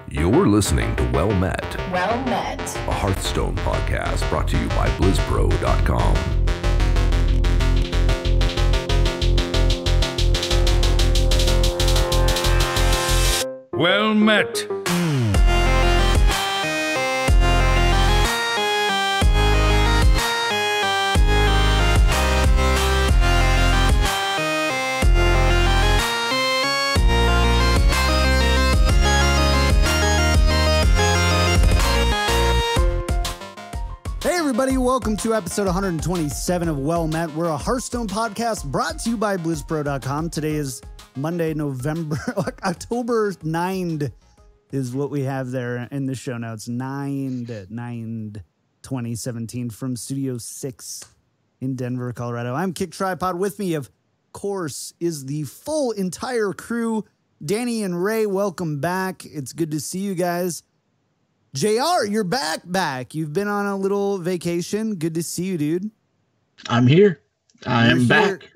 You're listening to Well Met, a Hearthstone podcast brought to you by BlizzPro.com. Well met. Hey everybody, welcome to episode 127 of Well Met. We're a Hearthstone podcast brought to you by BlizzPro.com. Today is Monday, October 9th is what we have there in the show notes. 9/2017 from Studio 6 in Denver, Colorado. I'm KickedTripod. With me, of course, is the full entire crew. Danny and Ray, welcome back. It's good to see you guys. JR, you're back. You've been on a little vacation. Good to see you, dude. I'm here. I am back.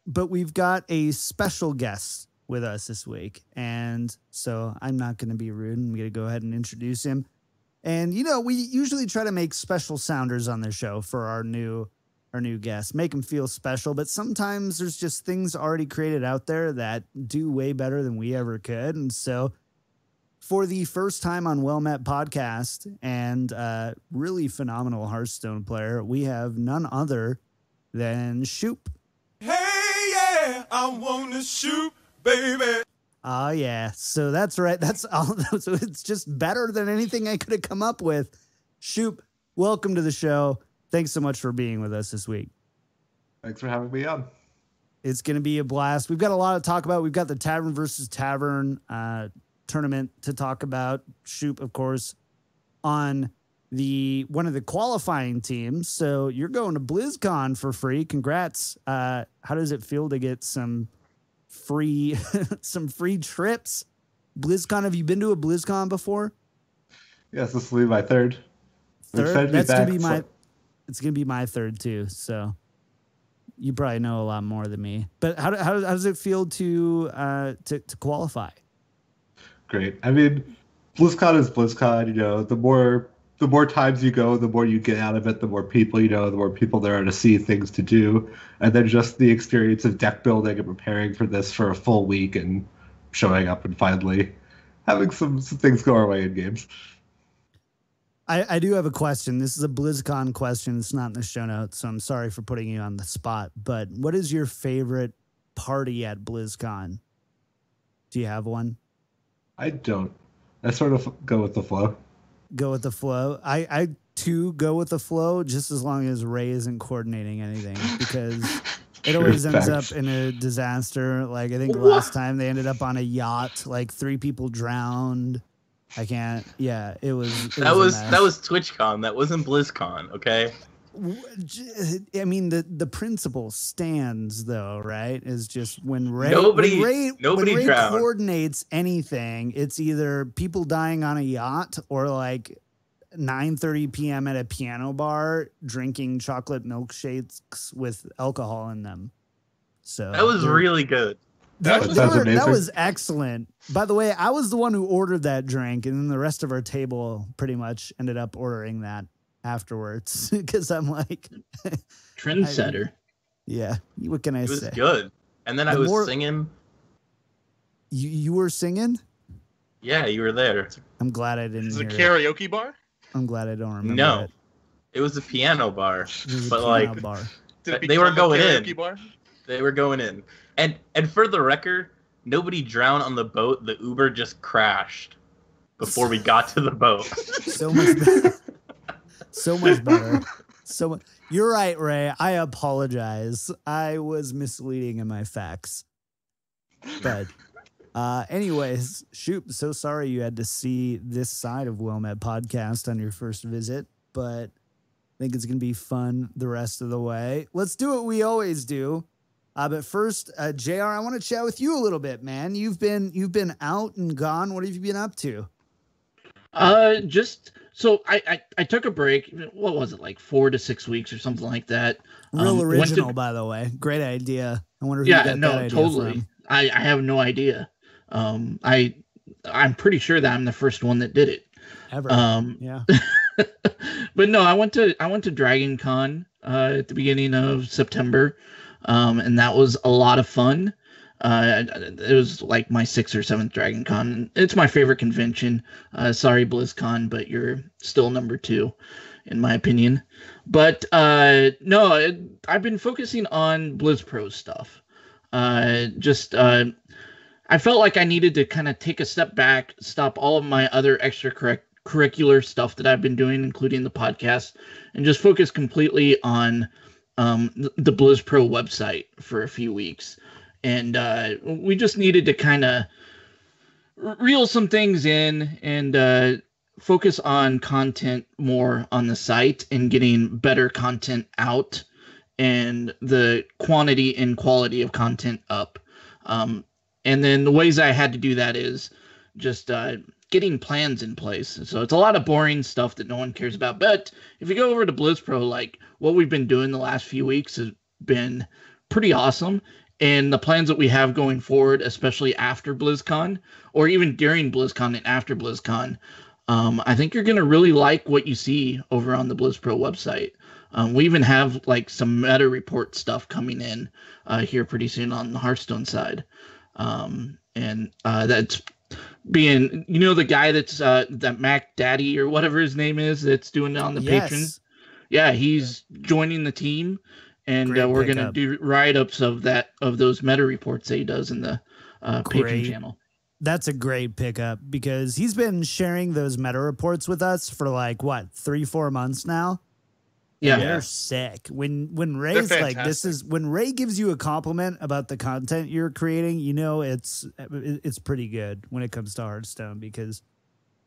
But we've got a special guest with us this week. And so I'm not going to be rude. I'm going to go ahead and introduce him. And, you know, we usually try to make special sounders on the show for our new guests, make them feel special. But sometimes there's just things already created out there that do way better than we ever could. And so for the first time on Well Met podcast and really phenomenal Hearthstone player, we have none other than Shoop. Hey, yeah, I want to shoot, baby. Oh, yeah. So that's right. That's all. So it's just better than anything I could have come up with. Shoop, welcome to the show. Thanks so much for being with us this week. Thanks for having me on. It's going to be a blast. We've got a lot to talk about. We've got the Tavern versus Tavern tournament to talk about. Shoop, of course, on one of the qualifying teams. So you're going to BlizzCon for free. Congrats. How does it feel to get some free trips? BlizzCon, have you been to a BlizzCon before? Yes, this will be my third. It's gonna be my third too. So you probably know a lot more than me. But how does it feel to qualify? Great. I mean, BlizzCon is BlizzCon. You know, the more times you go, the more you get out of it. The more people you know, the more people there are to see, things to do, and then just the experience of deck building and preparing for this for a full week and showing up and finally having some things go our way in games. I do have a question. This is a BlizzCon question. It's not in the show notes, so I'm sorry for putting you on the spot. But what is your favorite party at BlizzCon? Do you have one? I don't. I sort of go with the flow. Go with the flow. I too go with the flow, just as long as Ray isn't coordinating anything, because it always ends up in a disaster. Like I think last time they ended up on a yacht, like 3 people drowned. I can't. Yeah, it was TwitchCon. That wasn't BlizzCon. Okay. I mean, the principle stands though, right? Is just when Ray coordinates anything, it's either people dying on a yacht or like 9:30 p.m. at a piano bar drinking chocolate milkshakes with alcohol in them. So that was really good. That was excellent. By the way, I was the one who ordered that drink, and then the rest of our table pretty much ended up ordering that afterwards because I'm like trendsetter. Yeah, what can I say? It was good. And then I was singing. You were singing? Yeah, you were there. I'm glad I didn't. Is it a karaoke bar? I'm glad I don't remember. No, it was a piano bar. Bar. They were going in. Bar? They were going in. And for the record, nobody drowned on the boat. The Uber just crashed before we got to the boat. So much better. So much better. You're right, Ray. I apologize. I was misleading in my facts. But anyways, Shoop, so sorry you had to see this side of Well Met podcast on your first visit, but I think it's going to be fun the rest of the way. Let's do what we always do. But first, JR, I want to chat with you a little bit, man. You've been out and gone. What have you been up to? So I took a break. What was it, like 4 to 6 weeks or something like that? Real original, by the way. Great idea. I wonder if you got that idea totally. from. I have no idea. I'm pretty sure that I'm the first one that did it. Ever. Yeah. But no, I went to Dragon Con at the beginning of September, and that was a lot of fun. It was like my 6th or 7th Dragon Con. It's my favorite convention. Sorry, BlizzCon, but you're still number 2, in my opinion. But no, I've been focusing on BlizzPro stuff. I felt like I needed to kind of take a step back, stop all of my other extracurricular stuff that I've been doing, including the podcast, and just focus completely on the BlizzPro website for a few weeks. And we just needed to kind of reel some things in and focus on content more on the site and getting better content out and the quantity and quality of content up. And then the ways I had to do that is just getting plans in place. So it's a lot of boring stuff that no one cares about. But if you go over to BlizzPro, like what we've been doing the last few weeks has been pretty awesome. And the plans that we have going forward, especially after BlizzCon, or even during BlizzCon and after BlizzCon, I think you're going to really like what you see over on the BlizzPro website. We even have like some meta report stuff coming in here pretty soon on the Hearthstone side. And that's being, the guy that's that Mac Daddy or whatever his name is that's doing it on the Patreon. Yeah, he's joining the team, and we're gonna do write-ups of those meta reports that he does in the Patreon channel. That's a great pickup because he's been sharing those meta reports with us for like what 3-4 months now. Yeah, they're sick. When Ray's like, this is when Ray gives you a compliment about the content you're creating, it's pretty good when it comes to Hearthstone because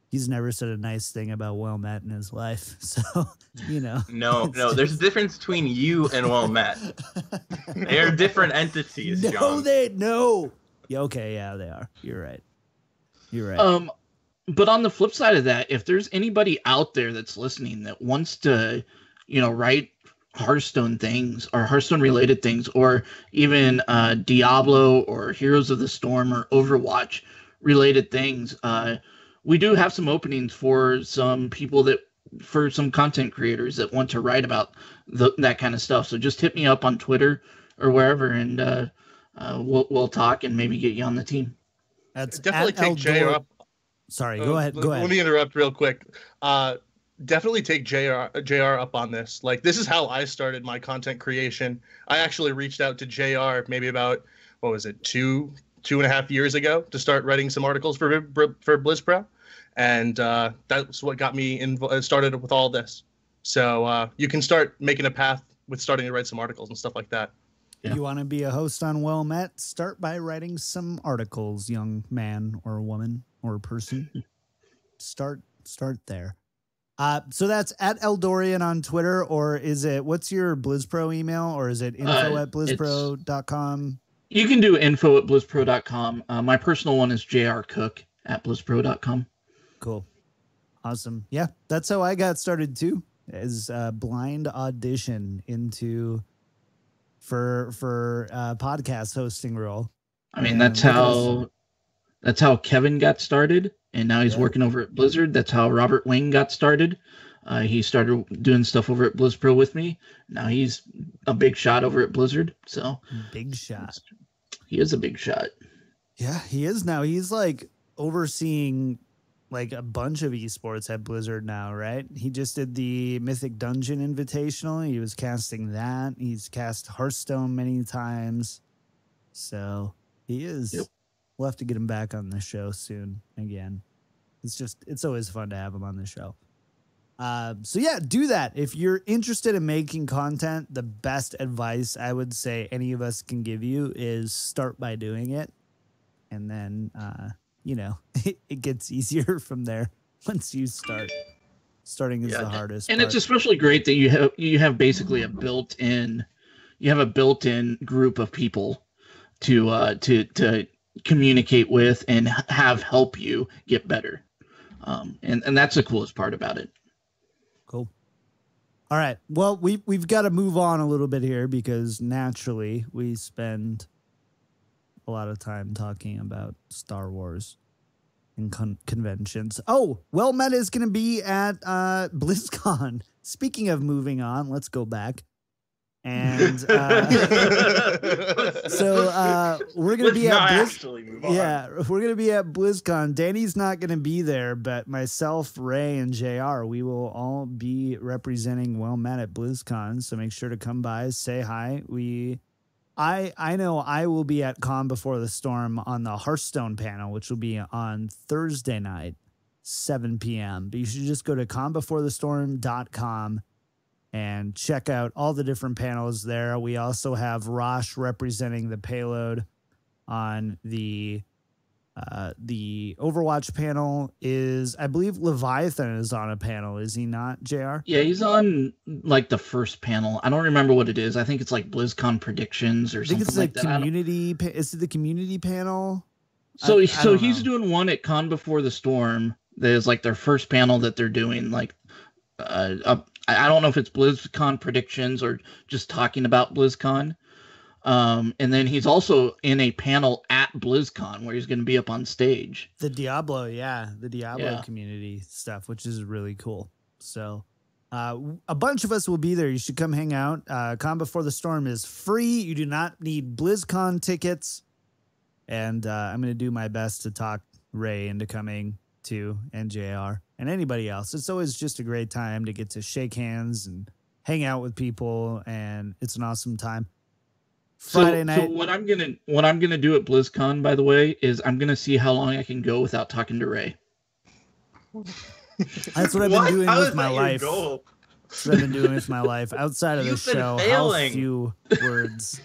he's never said a nice thing about Well Met in his life. So, No, there's a difference between you and Well Met. They are different entities, John. No. Yeah, okay, yeah, they are. You're right. But on the flip side of that, if there's anybody out there that's listening that wants to write Hearthstone things or Hearthstone related things, or even Diablo or Heroes of the Storm or Overwatch related things, we do have some openings for some content creators that want to write about that kind of stuff. So just hit me up on Twitter or wherever, and we'll talk and maybe get you on the team. That's definitely take JR up. Sorry, go ahead. Let me interrupt real quick. Definitely take JR up on this. Like, this is how I started my content creation. I actually reached out to JR maybe about, 2.5 years ago to start writing some articles for BlizzPro. And that's what got me started with all this. So you can start making a path with starting to write some articles and stuff like that. Yeah. You want to be a host on Well Met? Start by writing some articles, young man or woman or person. Start there. So that's at Eldorian on Twitter, or is it, what's your BlizzPro email, or is it info@blizzpro.com? You can do info@blizzpro.com. My personal one is jrcook@blizzpro.com. Cool. Awesome. Yeah, that's how I got started too, as a blind audition for podcast hosting role. I mean, that's how Kevin got started. And now he's working over at Blizzard. That's how Robert Wing got started. He started doing stuff over at BlizzPro with me. Now he's a big shot over at Blizzard. So big shot. He is a big shot. Yeah, he is now. He's like overseeing like a bunch of esports at Blizzard now, right? He just did the Mythic Dungeon Invitational. He was casting that. He's cast Hearthstone many times. So he is. Yep. We'll have to get him back on the show soon again. It's always fun to have him on the show. So yeah, do that. If you're interested in making content, the best advice I would say any of us can give you is start by doing it. And then, it gets easier from there once you start. Starting is the hardest and part. It's especially great that you have basically a built-in group of people to communicate with and have help you get better. And that's the coolest part about it. Cool. All right. Well, we've got to move on a little bit here because naturally we spend a lot of time talking about Star Wars. and conventions. Oh, Well Met is going to be at BlizzCon. Speaking of moving on, let's go back. And so we're going to be at we're going to be at BlizzCon. Danny's not going to be there, but myself, Ray, and JR, we will all be representing Well Met at BlizzCon. So make sure to come by, say hi. I know I will be at Calm Before the Storm on the Hearthstone panel, which will be on Thursday night, 7 p.m. But you should just go to calmbeforethestorm.com and check out all the different panels there. We also have Rosh representing the payload on the Overwatch panel. I believe Leviathan is on a panel, is he not, JR? Yeah, he's on like the first panel. I don't remember what it is. I think it's like BlizzCon predictions or something like that. Community. Is it the community panel? So he's doing one at Con Before the Storm. That is like their first panel that they're doing. Like, I don't know if it's BlizzCon predictions or just talking about BlizzCon. And then he's also in a panel at BlizzCon where he's going to be up on stage. The Diablo community stuff, which is really cool. So a bunch of us will be there. You should come hang out. Con Before the Storm is free. You do not need BlizzCon tickets. And I'm going to do my best to talk Ray into coming too, and JR and anybody else. It's always just a great time to get to shake hands and hang out with people, and it's an awesome time. Friday night. So what I'm gonna do at BlizzCon, by the way, is I'm gonna see how long I can go without talking to Ray. That's what I've been doing with my life. That's what I've been doing with my life. Outside of the show, how few words.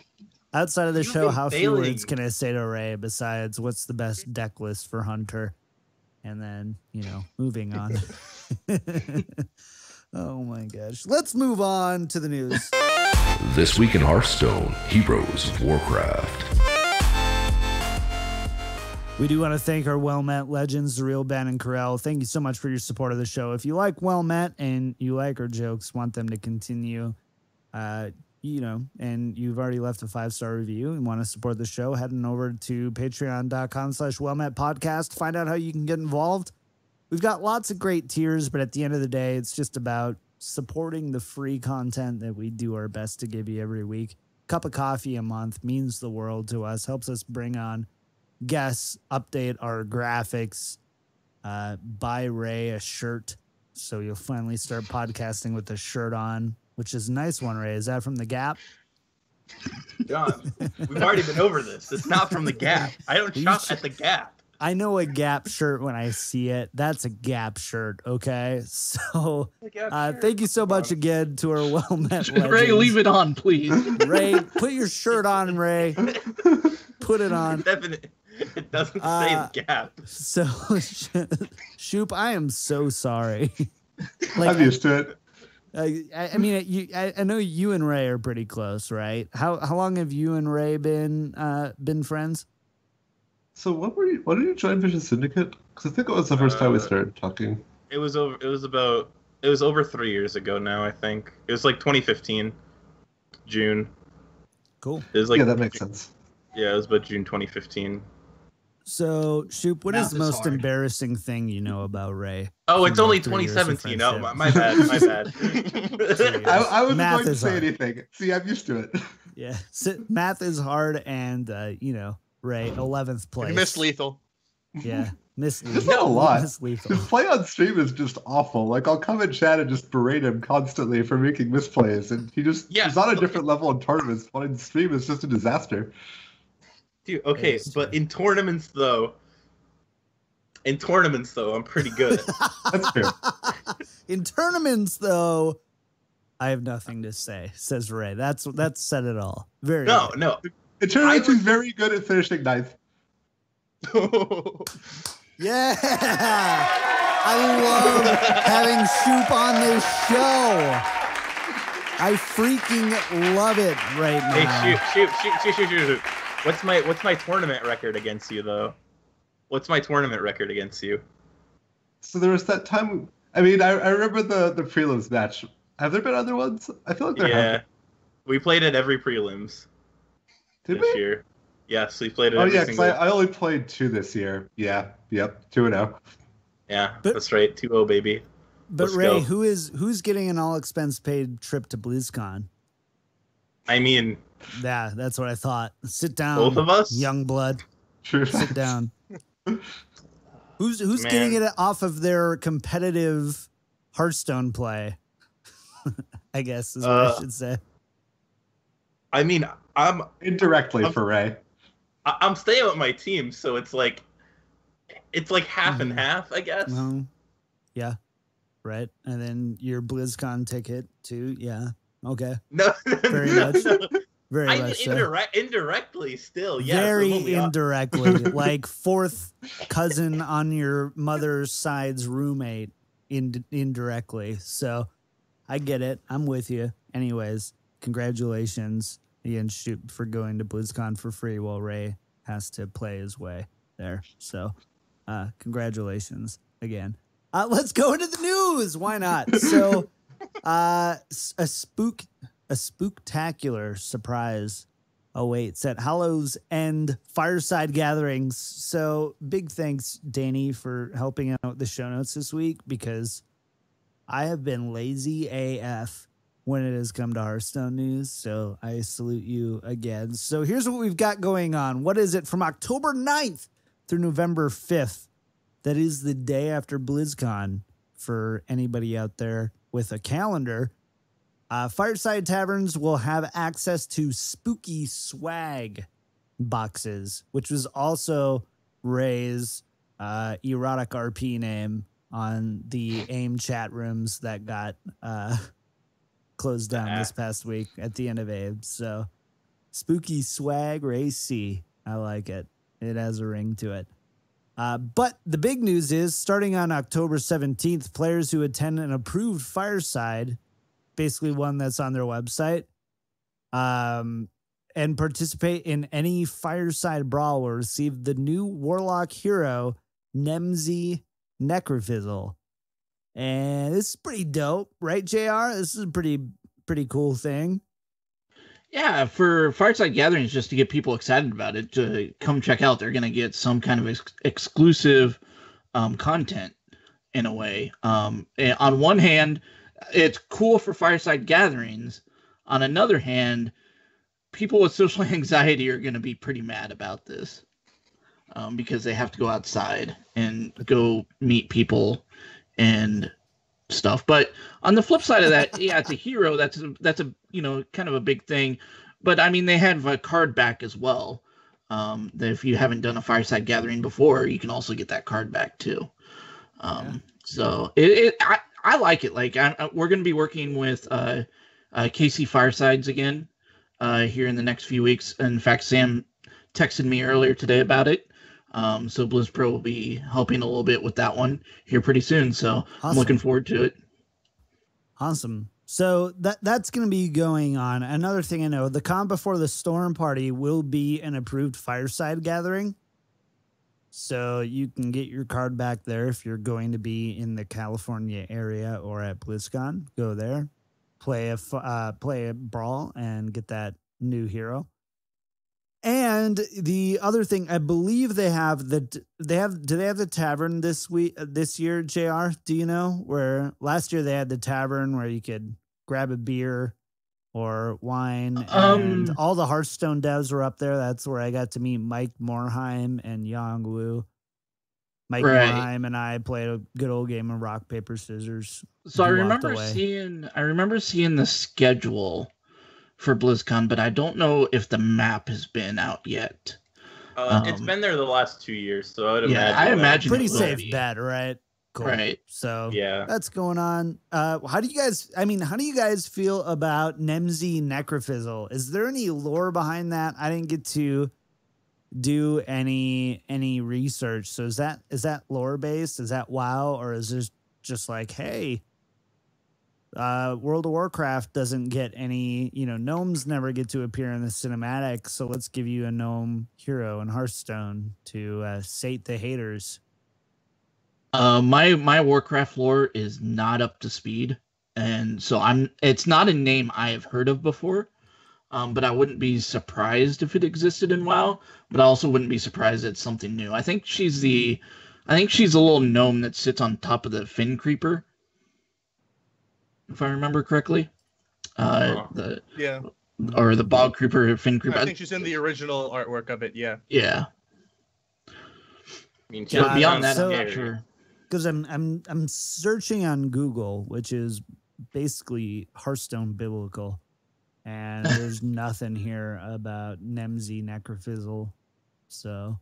Outside of the show, how few words can I say to Ray besides what's the best deck list for Hunter? And then, moving on. Oh my gosh. Let's move on to the news. This week in Hearthstone, Heroes of Warcraft. We do want to thank our Well Met legends, TheRealBen Correl. Thank you so much for your support of the show. If you like Well Met and you like our jokes, want them to continue, and you've already left a 5-star review and want to support the show, heading over to patreon.com/wellmetpodcast. Find out how you can get involved. We've got lots of great tiers, but at the end of the day, it's just about supporting the free content that we do our best to give you every week. Cup of coffee a month means the world to us, helps us bring on guests, update our graphics, buy Ray a shirt. So you'll finally start podcasting with a shirt on, which is a nice one, Ray. Is that from the Gap? John, we've already been over this. It's not from the Gap. I don't shop at the Gap. I know a Gap shirt when I see it. That's a Gap shirt, okay? So thank you so much again to our Well Met legends. Ray, leave it on, please. Ray, put your shirt on, Ray. Put it on. It doesn't say the Gap. So, Shoop, I am so sorry. I'm used to it. I mean, I know you and Ray are pretty close, right? How long have you and Ray been friends? So when did you join Vision Syndicate? Because I think it was the first time we started talking. It was over 3 years ago now. I think it was like 2015, June. Cool. It was like, yeah, that makes sense. Yeah, it was about June 2015. So, Shoop, what is the most embarrassing thing you know about Ray? Oh, it's only 2017. Oh, my bad. My bad. I wasn't going to say anything. See, I'm used to it. Yeah, math is hard, and Ray, 11th place. You missed lethal. Yeah, missed lethal. It's not a lot. His play on stream is just awful. Like, I'll come in chat and just berate him constantly for making misplays, and he's on a different level in tournaments. But in stream, it's just a disaster. Dude, okay, but in tournaments though, I'm pretty good. That's fair. In tournaments though, I have nothing to say, says Ray. That's said it all. Very good. No. In tournaments, he's very good at finishing ninth. Yeah, I love having Shoop on this show. I freaking love it right now. Hey, Shoop. What's my tournament record against you, though? What's my tournament record against you? So there was that time. I mean, I remember the prelims match. Have there been other ones? I feel like there have. We played at every prelims this year. Yes, we played it. Oh yeah, 'cause I only played 2 this year. Yeah, yep, 2-0. Yeah, that's right, 2-0 baby. But Let's Ray, go. who's getting an all expense paid trip to BlizzCon? I mean, Yeah, that's what I thought. Sit down, both of us? young blood. True. Sit down. Who's getting it off of their competitive Hearthstone play? I guess is what I should say. I mean, I'm indirectly for Ray. I'm staying with my team, so it's like half and half, I guess. Yeah, right. And then your BlizzCon ticket too. Yeah. Okay. No, very much. No. Very I much mean, so. indirectly still. Yeah. Very indirectly, like fourth cousin on your mother's side's roommate. Indirectly. So I get it. I'm with you. Anyways, congratulations, Ian Shoop, for going to BlizzCon for free while Ray has to play his way there. So congratulations again. Let's go into the news. Why not? So a spooktacular surprise awaits at Hallows End Fireside Gatherings. So big thanks, Danny, for helping out with the show notes this week, because I have been lazy AF when it has come to Hearthstone news. So I salute you again. So here's what we've got going on. What is it? From October 9th through November 5th. That is the day after BlizzCon for anybody out there with a calendar. Fireside Taverns will have access to spooky swag boxes, which was also Ray's erotic RP name on the AIM chat rooms that got closed down this past week at the end of AIM. So spooky swag RayC. I like it. It has a ring to it. But the big news is, starting on October 17th, players who attend an approved Fireside, basically one that's on their website, and participate in any Fireside Brawl will receive the new Warlock Hero, Nemzi Necrofizzle. And this is pretty dope, right, JR? This is a pretty cool thing. Yeah, for Fireside Gatherings, just to get people excited about it, to come check out, they're going to get some kind of exclusive content in a way. And on one hand, it's cool for Fireside Gatherings. On another hand, people with social anxiety are going to be pretty mad about this because they have to go outside and go meet people and stuff. But on the flip side of that, yeah, it's a hero. That's a kind of a big thing. But I mean, they have a card back as well. That if you haven't done a Fireside Gathering before, you can also get that card back too. So I like it. Like we're going to be working with KC Firesides again here in the next few weeks. In fact, Sam texted me earlier today about it. So BlizzPro will be helping a little bit with that one here pretty soon. So awesome. I'm looking forward to it. Awesome. So that's going to be going on. Another thing I know, the Calm Before the Storm party will be an approved Fireside Gathering. So you can get your card back there if you're going to be in the California area or at BlizzCon. Go there, play a brawl, and get that new hero. And the other thing, I believe do they have the tavern this year, JR? Do you know? Where last year they had the tavern where you could grab a beer or wine, and all the Hearthstone devs were up there. That's where I got to meet Mike Morheim and Yang Wu. Mike Morheim and I played a good old game of rock, paper, scissors. So I remember seeing the schedule for BlizzCon, but I don't know if the map has been out yet. It's been there the last 2 years, so I would imagine. I imagine pretty safe bet, right? Cool. Right. So yeah, that's going on. How do you guys feel about Nemzi Necrofizzle? Is there any lore behind that? I didn't get to do any research. So is that lore based? Is that WoW, or is this just like, hey, World of Warcraft doesn't get any, gnomes never get to appear in the cinematic, so let's give you a gnome hero in Hearthstone to sate the haters. My Warcraft lore is not up to speed, and so it's not a name I have heard of before. but I wouldn't be surprised if it existed in WoW. But I also wouldn't be surprised it's something new. I think she's a little gnome that sits on top of the Fin Creeper, if I remember correctly. The Bog Creeper, Fin Creeper. I think she's in the original artwork of it. Yeah. Yeah. I mean, But beyond that, I'm not sure. Because I'm searching on Google, which is basically Hearthstone biblical, and there's nothing here about Nemzi Necrofizzle. So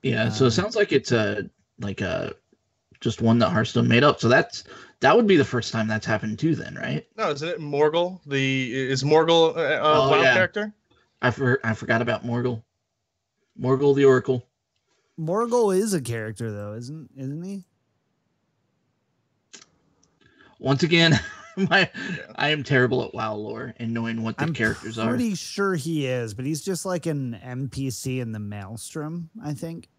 so it sounds like it's just one that Hearthstone made up. So that would be the first time that's happened too, then, right? No, isn't it Morgul? Is Morgul a WoW character? I forgot about Morgul. Morgul the Oracle. Morgul is a character, though, isn't he? Once again, I am terrible at WoW lore and knowing what the characters are. I'm pretty sure he is, but he's just like an NPC in the Maelstrom, I think.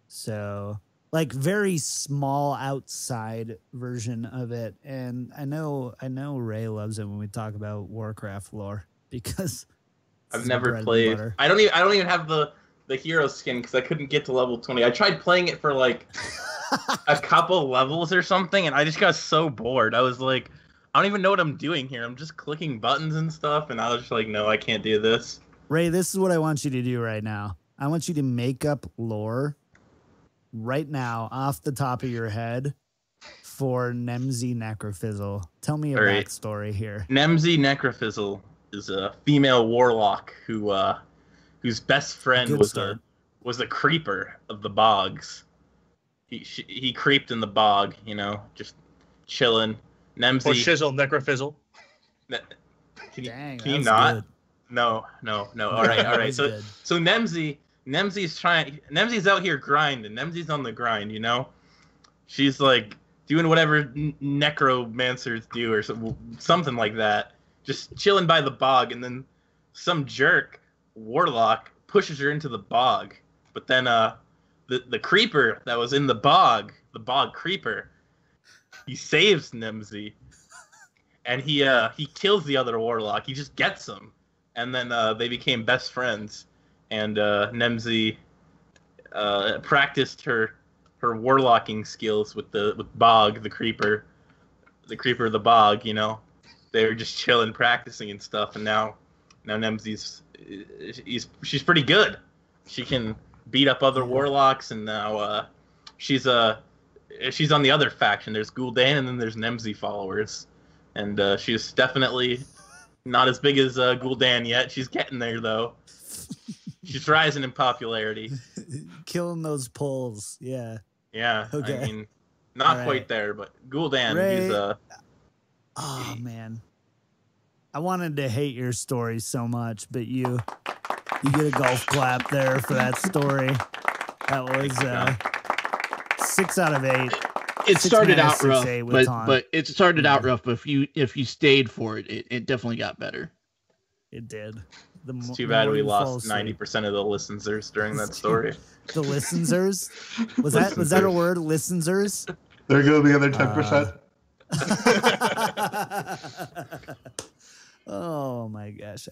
So, like, very small outside version of it. And I know Ray loves it when we talk about Warcraft lore because I've never played. I don't even have the hero skin because I couldn't get to level 20. I tried playing it for like a couple levels or something, and I just got so bored. I was like, I don't even know what I'm doing here. I'm just clicking buttons and stuff, and I was just like, no, I can't do this. Ray, this is what I want you to do right now. I want you to make up lore right now off the top of your head for Nemzi Necrofizzle. Tell me a backstory here. Nemzi Necrofizzle is a female warlock whose best friend was a creeper of the bogs. He creeped in the bog, just chilling. Nemzi. Or shizzle, Necrofizzle. Can you not? Good. No. All right. So Nemzi's out here grinding. Nemzi's on the grind, She's like doing whatever necromancers do or something like that. Just chilling by the bog, and then some jerk warlock pushes her into the bog. But then the creeper that was in the bog creeper, he saves Nemzi, and he kills the other warlock. He just gets him, and then they became best friends. And Nemzi practiced her warlocking skills with Bog, the creeper of the bog. They were just chilling, practicing and stuff. And now Nemzi's she's pretty good. She can beat up other warlocks, and now she's on the other faction. There's Gul'dan, and then there's Nemzi followers, and she's definitely not as big as Gul'dan yet. She's getting there though. She's rising in popularity. Killing those polls, yeah. Yeah, okay. I mean, not quite there, but Gul'dan, Ray, he's oh man, I wanted to hate your story so much, but you get a golf clap there for that story. That was 6 out of 8. It started out rough, but it started out rough. But if you stayed for it, it definitely got better. It did. It's too bad we lost 90% of the listeners during that story. The listeners? Was that a word? Listeners? There go the other 10%. Oh my gosh!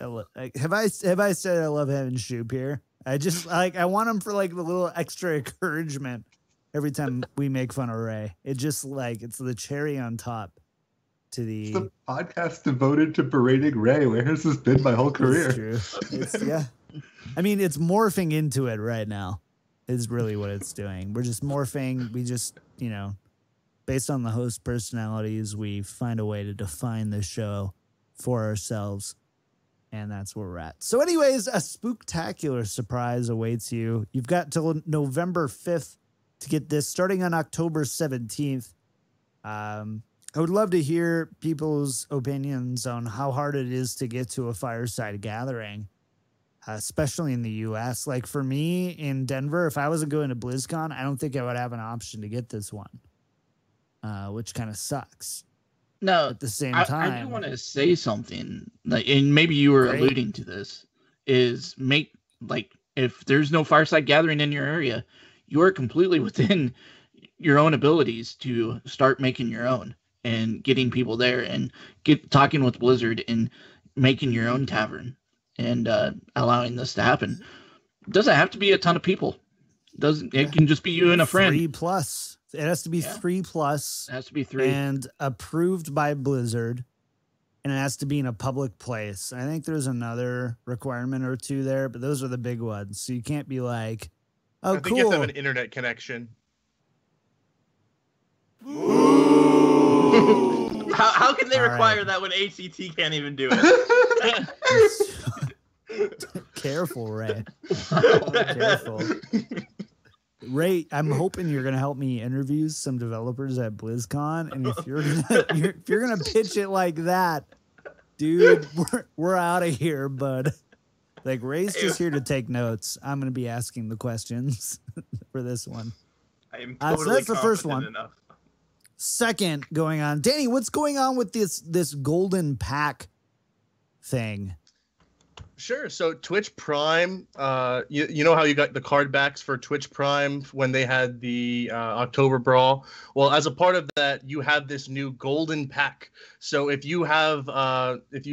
Have I said I love having Shoop here? I just I want him for like the little extra encouragement every time we make fun of Ray. It just it's the cherry on top. It's the podcast devoted to berating Ray. Where has this been my whole career? It's true. Yeah. I mean, it's morphing into it right now. Is really what it's doing. We're just morphing. We just, based on the host personalities, we find a way to define the show for ourselves. And that's where we're at. So anyways, a spooktacular surprise awaits you. You've got till November 5th to get this, starting on October 17th. I would love to hear people's opinions on how hard it is to get to a fireside gathering, especially in the U.S. Like for me in Denver, if I wasn't going to BlizzCon, I don't think I would have an option to get this one, which kind of sucks. No, at the same time, I do want to say something, and maybe you were alluding to this, is if there's no fireside gathering in your area, you are completely within your own abilities to start making your own. And getting people there and talking with Blizzard and making your own tavern. and allowing this to happen. It doesn't have to be a ton of people. It can just be you and a friend. 3+. It has to be 3+. It has to be 3 and approved by Blizzard, and it has to be in a public place. I think there's another requirement or 2 there, but those are the big ones. So you can't be like, oh, I think cool. you have to have an internet connection. How can they require that when ACT can't even do it? Careful, Ray. Careful. Ray, I'm hoping you're gonna help me interview some developers at BlizzCon, and if you're gonna pitch it like that, dude, we're out of here, bud. Like, Ray's just here to take notes. I'm gonna be asking the questions for this one. I am totally so that's the first one. enough. Second, going on, Danny, what's going on with this golden pack thing? Sure. So Twitch Prime, you know how you got the card backs for Twitch Prime when they had the October Brawl? Well, as a part of that, you have this new golden pack. So if you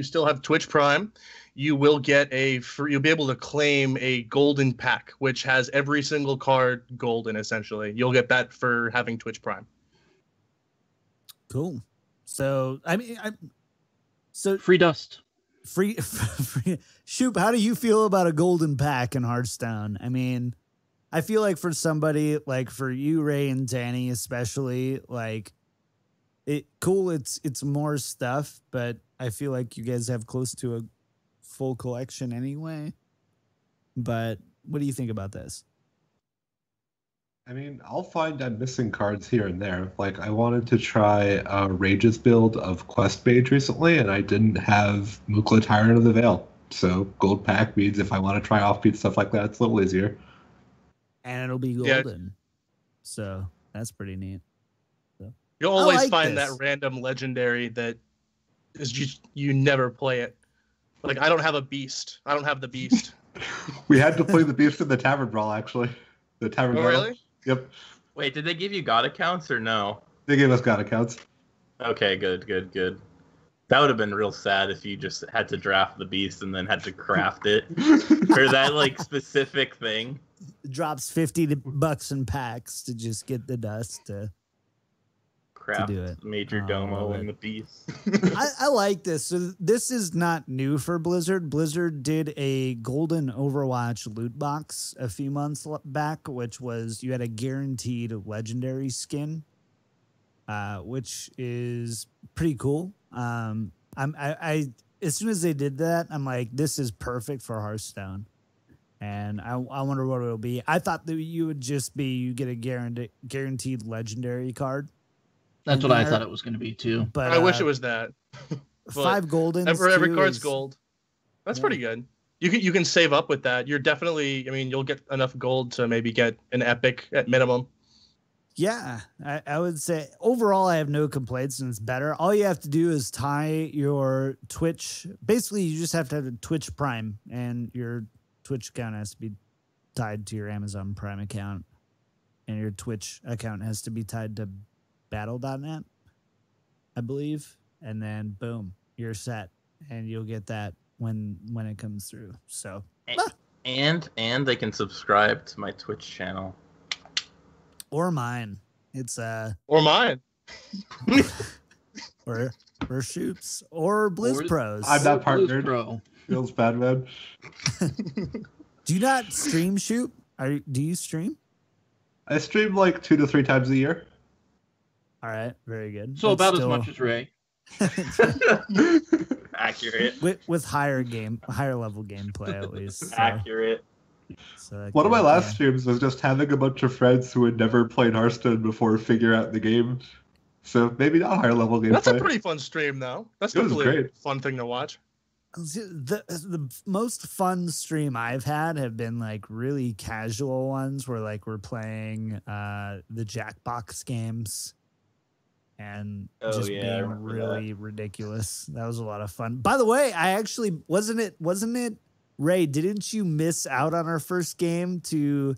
still have Twitch Prime, you will get you'll be able to claim a golden pack, which has every single card golden, essentially. You'll get that for having Twitch Prime. Cool. So, I mean, free dust. Free Shoop, how do you feel about a golden pack in Hearthstone? I mean, I feel like for somebody like for you, Ray and Danny, especially, like it's more stuff, but I feel like you guys have close to a full collection anyway. But what do you think about this? I mean, I'll find I'm missing cards here and there. Like, I wanted to try a Rage's build of Quest Mage recently, and I didn't have Mukla Tyrant of the Veil. So, gold pack means if I want to try offbeat stuff like that, it's a little easier. And it'll be golden. So, that's pretty neat. So, you'll always find that random legendary that is just, you never play it. Like, I don't have a beast. I don't have the beast. We had to play the beast in the Tavern Brawl, actually. The Tavern Brawl. Really? Yep. Wait, did they give you God accounts or no? They gave us God accounts. Okay, good. That would have been real sad if you just had to draft the beast and then had to craft it for that like specific thing. It drops $50 in packs to just get the dust to craft do it. Major Domo and the beast. I like this. So this is not new for Blizzard. Blizzard did a golden Overwatch loot box a few months back, which was you had a guaranteed legendary skin, which is pretty cool. I as soon as they did that, I'm like, this is perfect for Hearthstone. And I wonder what it'll be. I thought that you would just be you get a guaranteed legendary card. That's what I thought it was going to be too. But I wish it was that. 5 goldens. Every card's gold. That's pretty good. You can save up with that. You're definitely. I mean, you'll get enough gold to maybe get an epic at minimum. Yeah, I would say overall I have no complaints and it's better. All you have to do is tie your Twitch. Basically, you just have to have a Twitch Prime, and your Twitch account has to be tied to your Amazon Prime account, and your Twitch account has to be tied to battle.net, I believe, and then boom, you're set, and you'll get that when it comes through. So and they can subscribe to my Twitch channel or mine. It's or mine or Shoops or Blizz Pros. I'm not partnered. Pro. Feels bad, man. Do you not stream, Shoop? Do you stream? I stream like 2 to 3 times a year. All right, very good. So about as much as Ray. Accurate. With higher level gameplay at least. So. Accurate. So One of my last streams was just having a bunch of friends who had never played Hearthstone before figure out the game. So maybe not higher level gameplay. That's a pretty fun stream, though. That's definitely a fun thing to watch. The most fun stream I've had have been like really casual ones where like we're playing the Jackbox games. And just being really ridiculous. That was a lot of fun. By the way, I actually wasn't it Ray? Didn't you miss out on our first game to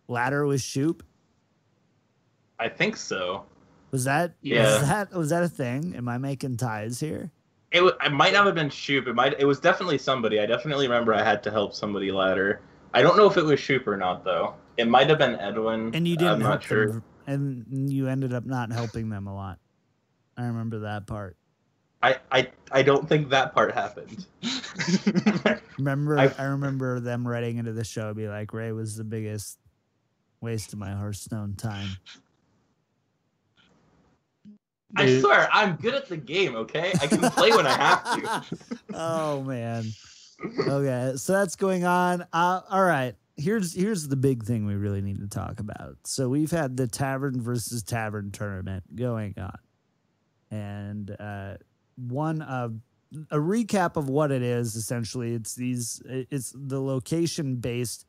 ladder with Shoop? I think so. Was that was that a thing? Am I making ties here? It might not have been Shoop. It was definitely somebody. I definitely remember I had to help somebody ladder. I don't know if it was Shoop or not though. It might have been Edwin. And you didn't I'm help not sure. them, and you ended up not helping them a lot. I remember that part. I don't think that part happened. I remember them writing into the show, be like, Ray was the biggest waste of my Hearthstone time. I swear, I'm good at the game, okay? I can play when I have to. Oh, man. Okay, so that's going on. All right, here's the big thing we really need to talk about. So we've had the Tavern versus Tavern tournament going on. And a recap of what it is, essentially, it's the location-based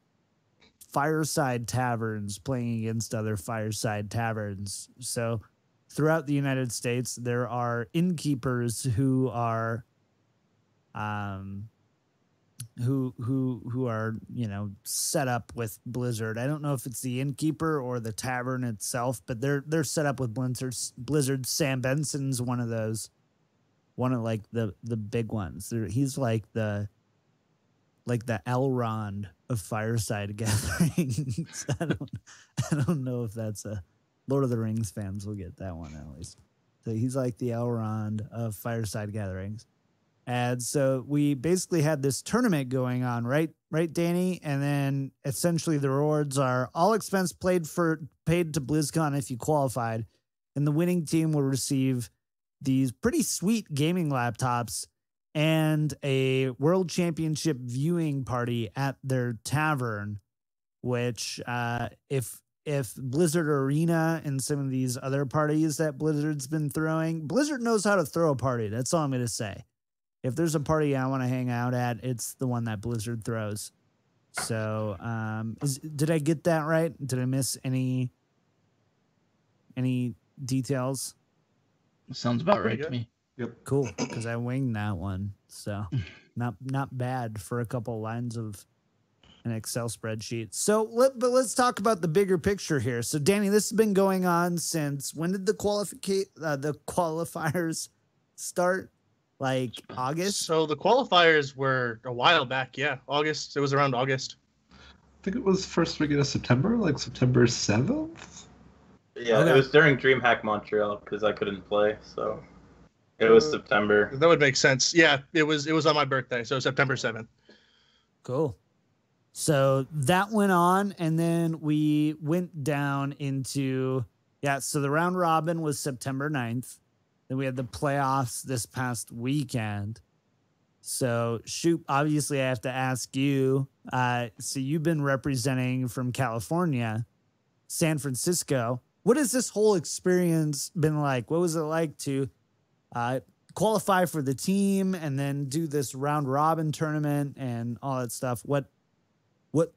fireside taverns playing against other fireside taverns. So throughout the United States, there are innkeepers who are who are, you know, set up with Blizzard. I don't know if it's the innkeeper or the tavern itself, but they're set up with Blizzard. Sam Benson's one of those, one of like the big ones. He's like the Elrond of fireside gatherings. I don't know if that's a Lord of the Rings fans will get that one at least. So he's like the Elrond of fireside gatherings. And so we basically had this tournament going on, right, Danny? And then essentially the rewards are all expense paid to BlizzCon if you qualified, and the winning team will receive these pretty sweet gaming laptops and a world championship viewing party at their tavern, which if Blizzard Arena and some of these other parties that Blizzard's been throwing, Blizzard knows how to throw a party. That's all I'm going to say. If there's a party I want to hang out at, it's the one that Blizzard throws. So, did I get that right? Did I miss any details? Sounds about right to me. Yep. Cool, because I winged that one. So, not bad for a couple lines of an Excel spreadsheet. So, let's talk about the bigger picture here. So, Danny, this has been going on since when did the qualifiers start? Like August? So the qualifiers were a while back, yeah. August. It was around August. I think it was first week of September, like September 7th. Yeah, Okay. It was during DreamHack Montreal because I couldn't play, so it was September. That would make sense. Yeah, it was on my birthday, so September 7th. Cool. So that went on, and then we went down into, so the round robin was September 9th. Then we had the playoffs this past weekend. So, Shoop, obviously I have to ask you. So you've been representing from California, San Francisco. What has this whole experience been like? What was it like to qualify for the team and then do this round robin tournament and all that stuff? What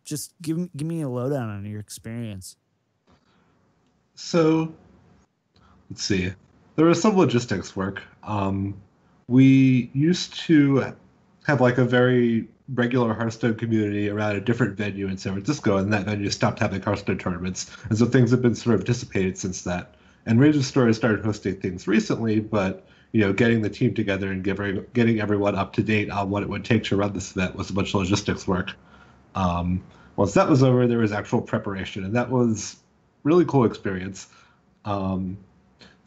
just give me a lowdown on your experience. So, let's see. There was some logistics work. We used to have like a very regular Hearthstone community around a different venue in San Francisco, and that venue stopped having Hearthstone tournaments. And so things have been sort of dissipated since that. And Rage's Story started hosting things recently, but getting the team together and getting everyone up to date on what it would take to run this event was a bunch of logistics work. Once that was over, there was actual preparation, and that was really cool experience.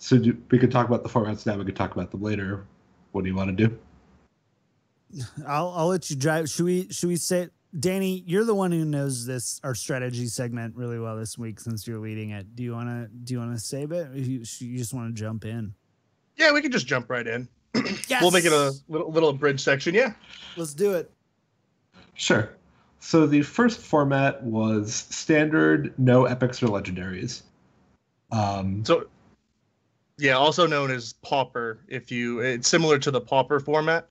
So we could talk about the formats now. We could talk about them later. What do you want to do? I'll let you drive. Should we say, Danny, you're the one who knows our strategy segment really well this week since you're leading it. Do you want to save it? Or you just want to jump in? Yeah, we can just jump right in. Yes! We'll make it a little bridge section. Yeah. Let's do it. Sure. So the first format was standard, no epics or legendaries. Yeah, also known as Pauper. It's similar to the Pauper format.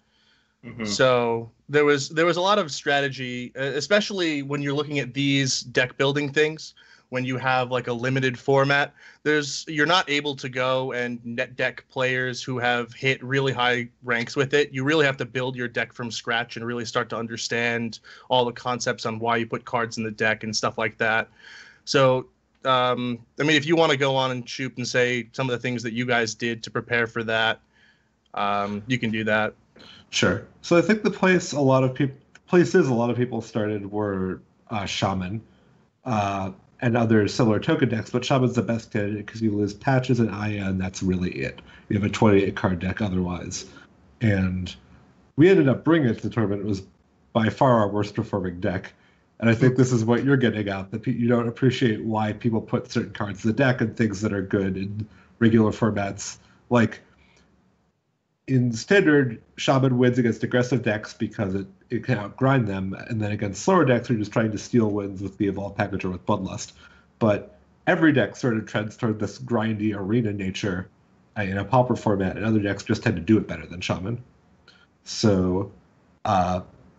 Mm-hmm. So there was a lot of strategy, especially when you're looking at these deck building things. When you have like a limited format, you're not able to go and net deck players who have hit really high ranks with it. You really have to build your deck from scratch and really start to understand all the concepts on why you put cards in the deck and stuff like that. So if you want to go on and Shoop and say some of the things that you guys did to prepare for that, you can do that. Sure. So I think the places a lot of people started were Shaman and other similar token decks, but Shaman's the best candidate because you lose patches and Aya, and that's really it. You have a 28 card deck otherwise. And we ended up bringing it to the tournament. It was by far our worst performing deck. And I think this is what you're getting at, that you don't appreciate why people put certain cards in the deck and things that are good in regular formats. Like, in Standard, Shaman wins against aggressive decks because it can outgrind them, and then against slower decks, you're just trying to steal wins with the Evolve Package or with Bloodlust. But every deck sort of trends toward this grindy arena nature in a Pauper format, and other decks just tend to do it better than Shaman. So,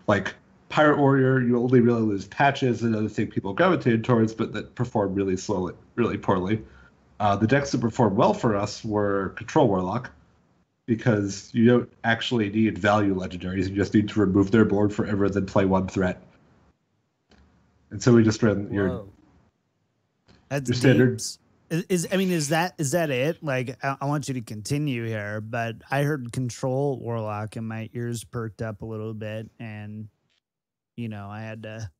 like Pirate Warrior, you only really lose patches, another thing people gravitated towards, but that performed really slowly, really poorly. The decks that performed well for us were Control Warlock, because you don't actually need value legendaries. You just need to remove their board forever, then play one threat. And so we just ran your standard. Is that it? Like, I want you to continue here, but I heard Control Warlock and my ears perked up a little bit, and I had to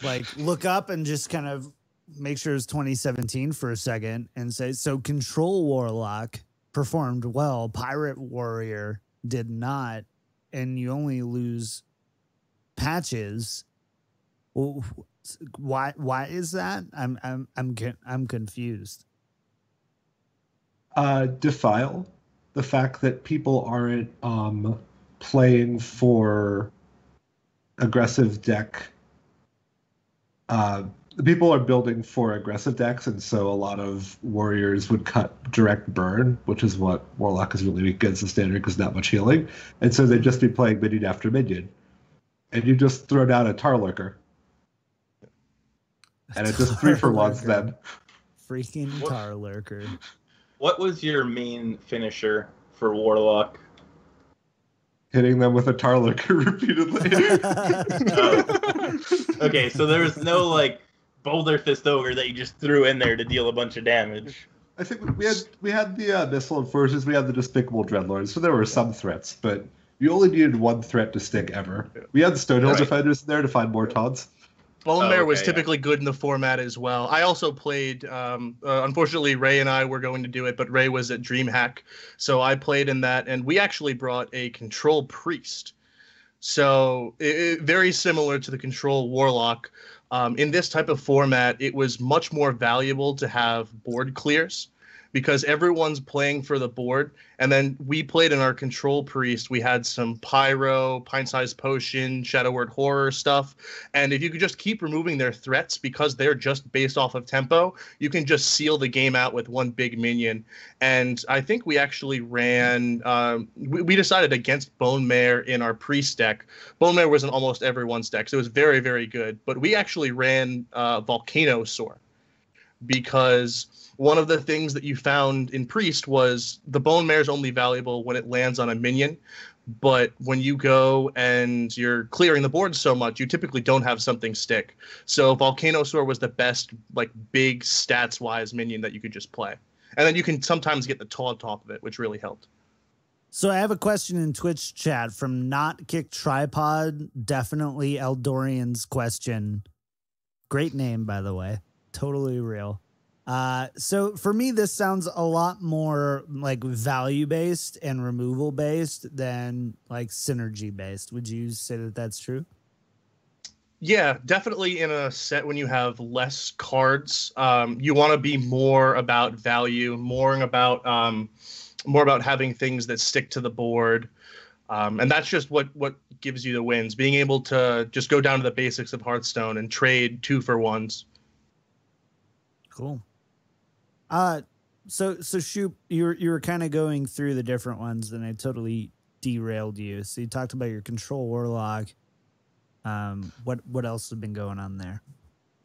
like look up and just kind of make sure it's 2017 for a second and say, so Control Warlock performed well, Pirate Warrior did not, and you only lose patches. Well, why is that? I'm confused. Defile, the fact that people aren't playing for aggressive deck. People are building for aggressive decks, and so a lot of warriors would cut direct burn, which is what Warlock is really weak against the standard because not much healing. And so they'd just be playing minion after minion. And you just throw down a Tar Lurker. And it just 3-for-1s then. Freaking Tar Lurker. What was your main finisher for Warlock? Hitting them with a Tar Lurker repeatedly. Okay, so there was no like Boulder Fist Ogre that you just threw in there to deal a bunch of damage. I think we had the Missile Enforcers, we had the Despicable Dreadlords, so there were some threats, but you only needed one threat to stick ever. We had the Stonehill Defenders in there to find more taunts. Bone Mare was typically good in the format as well. I also played, unfortunately, Ray and I were going to do it, but Ray was at DreamHack, so I played in that, and we actually brought a Control Priest. So very similar to the Control Warlock. In this type of format, it was much more valuable to have board clears because everyone's playing for the board. And then we played in our Control Priest. We had some Pyro, Pint-Sized Potion, Shadow Word Horror stuff. And if you could just keep removing their threats because they're just based off of tempo, you can just seal the game out with one big minion. And I think we actually ran, we decided against Bone Mare in our Priest deck. Bone Mare was in almost everyone's deck, so it was very, very good. But we actually ran Volcanosaur because one of the things that you found in Priest was the Bone Mare is only valuable when it lands on a minion, but when you go and you're clearing the board so much, you typically don't have something stick. So Volcanosaur was the best, like, big stats-wise minion that you could just play. And then you can sometimes get the taunt off of it, which really helped. So I have a question in Twitch chat from Not KickedTripod, definitely Eldorian's question. Great name, by the way. Totally real. So for me, this sounds a lot more like value-based and removal-based than like synergy-based. Would you say that that's true? Yeah, definitely in a set when you have less cards, you want to be more about value, more about having things that stick to the board. And that's just what gives you the wins, being able to just go down to the basics of Hearthstone and trade 2-for-1s. Cool. So Shoop, you were kind of going through the different ones, and I totally derailed you. So you talked about your Control Warlock. What else has been going on there?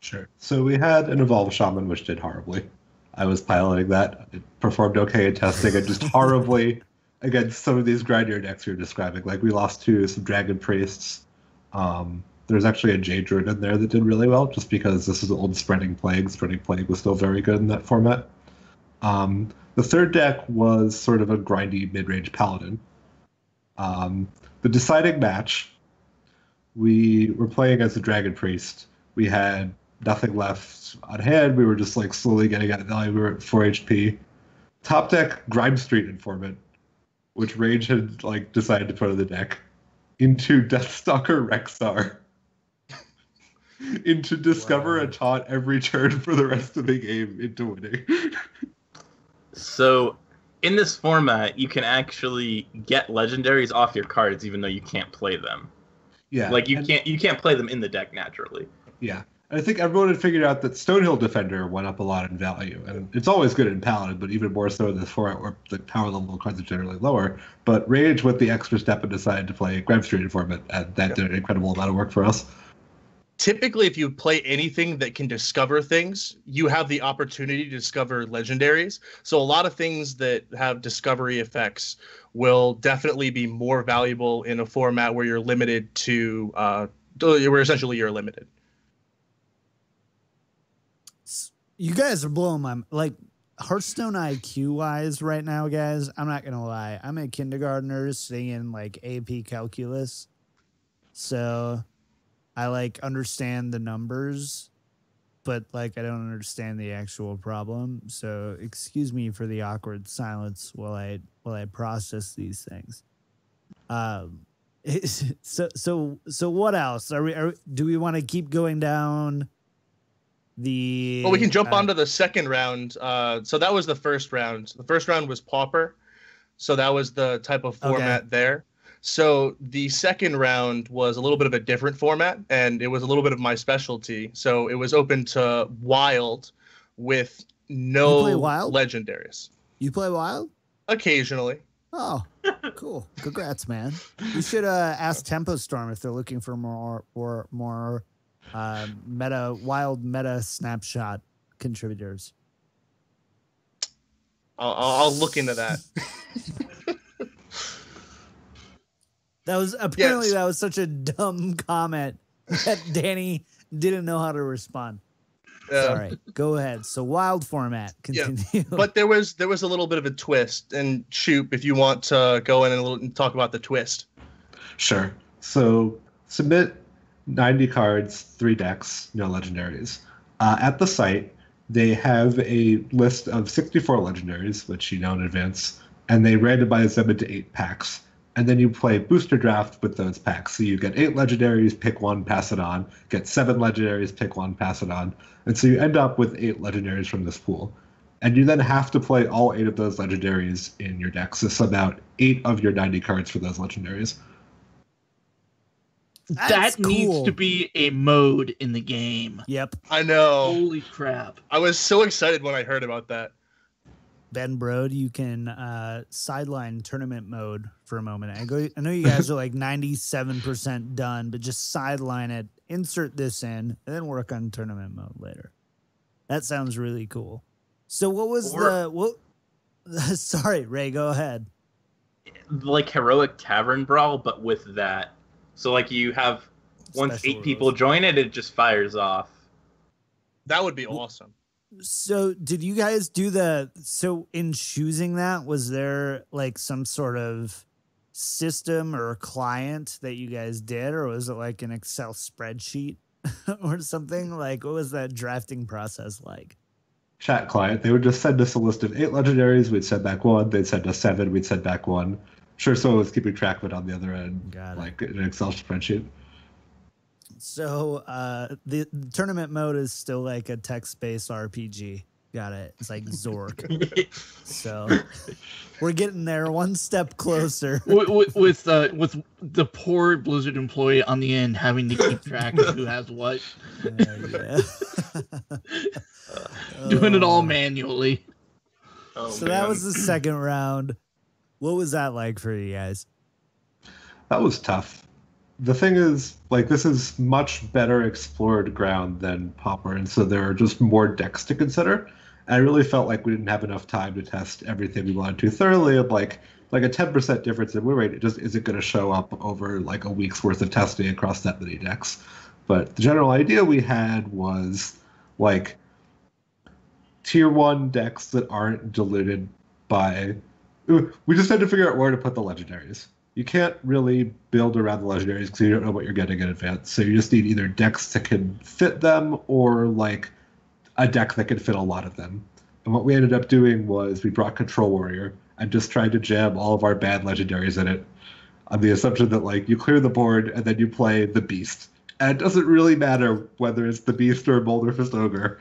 Sure. So we had an Evolve Shaman, which did horribly. I was piloting that. It performed okay in testing, and just horribly against some of these grindier decks you're describing. Like, we lost to some Dragon Priests. There's actually a Jade Druid in there that did really well, just because this is old Spreading Plague. Spreading Plague was still very good in that format. The third deck was sort of a grindy mid-range Paladin. The deciding match, we were playing as a Dragon Priest. We had nothing left on hand. We were just like slowly getting out of value. We were at 4 HP. Top deck, Grime Street Informant, which Rage had like decided to put in the deck, into Deathstalker Rexar, into Discover and Taunt every turn for the rest of the game, into winning. So, in this format, you can actually get legendaries off your cards, even though you can't play them. Yeah, like you can't play them in the deck naturally. Yeah, I think everyone had figured out that Stonehill Defender went up a lot in value, and it's always good in Paladin, but even more so in this format where the power level of cards are generally lower. But Rage went the extra step and decided to play Grime Street Informant, and that did an incredible amount of work for us. Typically, if you play anything that can discover things, you have the opportunity to discover legendaries. So a lot of things that have discovery effects will definitely be more valuable in a format where you're limited to, where essentially you're limited. You guys are blowing my, like, Hearthstone IQ wise right now, guys. I'm not gonna lie. I'm a kindergartner singing like AP calculus, so I like understand the numbers, but like I don't understand the actual problem. So excuse me for the awkward silence while I process these things. So what else do we want to keep going down? Well, we can jump onto the second round. So that was the first round. The first round was Pauper. So that was the type of format there. So the second round was a little bit of a different format, and it was a little bit of my specialty. So it was open to Wild with no legendaries. You play Wild? Occasionally. Oh, cool. Congrats, man. You should ask Tempo Storm if they're looking for more wild meta snapshot contributors. I'll look into that. That was apparently that was such a dumb comment that Danny didn't know how to respond. Sorry, go ahead. So Wild format, continue. Yeah, but there was a little bit of a twist. And Shoop, if you want to go in and talk about the twist. Sure. So submit 90 cards, 3 decks, no legendaries. At the site, they have a list of 64 legendaries, which you know in advance, and they randomize them into 8 packs. And then you play booster draft with those packs. So you get 8 legendaries, pick 1, pass it on. Get 7 legendaries, pick 1, pass it on. And so you end up with 8 legendaries from this pool. And you then have to play all 8 of those legendaries in your deck. So sub out 8 of your 90 cards for those legendaries. That needs to be a mode in the game. Yep. I know. Holy crap. I was so excited when I heard about that. Ben Brode, you can sideline tournament mode for a moment. I know you guys are like 97% done, but just sideline it, insert this in, and then work on tournament mode later. That sounds really cool. So what was sorry, Ray, go ahead. Like Heroic Tavern Brawl, but with that. So like you have, once Special 8 people join it, it just fires off. That would be awesome. So did you guys do so in choosing that, was there like some sort of system or client that you guys did, or was it like an Excel spreadsheet or something? Like, what was that drafting process like? Chat client, they would just send us a list of 8 legendaries, we'd send back 1, they'd send us 7, we'd send back 1. Sure, someone was keeping track of it on the other end, like an Excel spreadsheet. So the tournament mode is still like a text-based RPG. Got it. It's like Zork. So we're getting there, one step closer. With the poor Blizzard employee on the end having to keep track of who has what. Yeah. Doing it all manually. So that was the second round. What was that like for you guys? That was tough. The thing is, like, this is much better explored ground than Pauper, and so there are just more decks to consider. And I really felt like we didn't have enough time to test everything we wanted to thoroughly. And like a 10% difference in win rate, it just isn't going to show up over like a week's worth of testing across that many decks. But the general idea we had was like tier 1 decks that aren't diluted by. We just had to figure out where to put the legendaries. you can't really build around the legendaries because you don't know what you're getting in advance. So you just need either decks that can fit them or like a deck that can fit a lot of them. And what we ended up doing was we brought Control Warrior and just tried to jam all of our bad legendaries in it on the assumption that like you clear the board and then you play the Beast. And it doesn't really matter whether it's the Beast or Boulder Fist Ogre.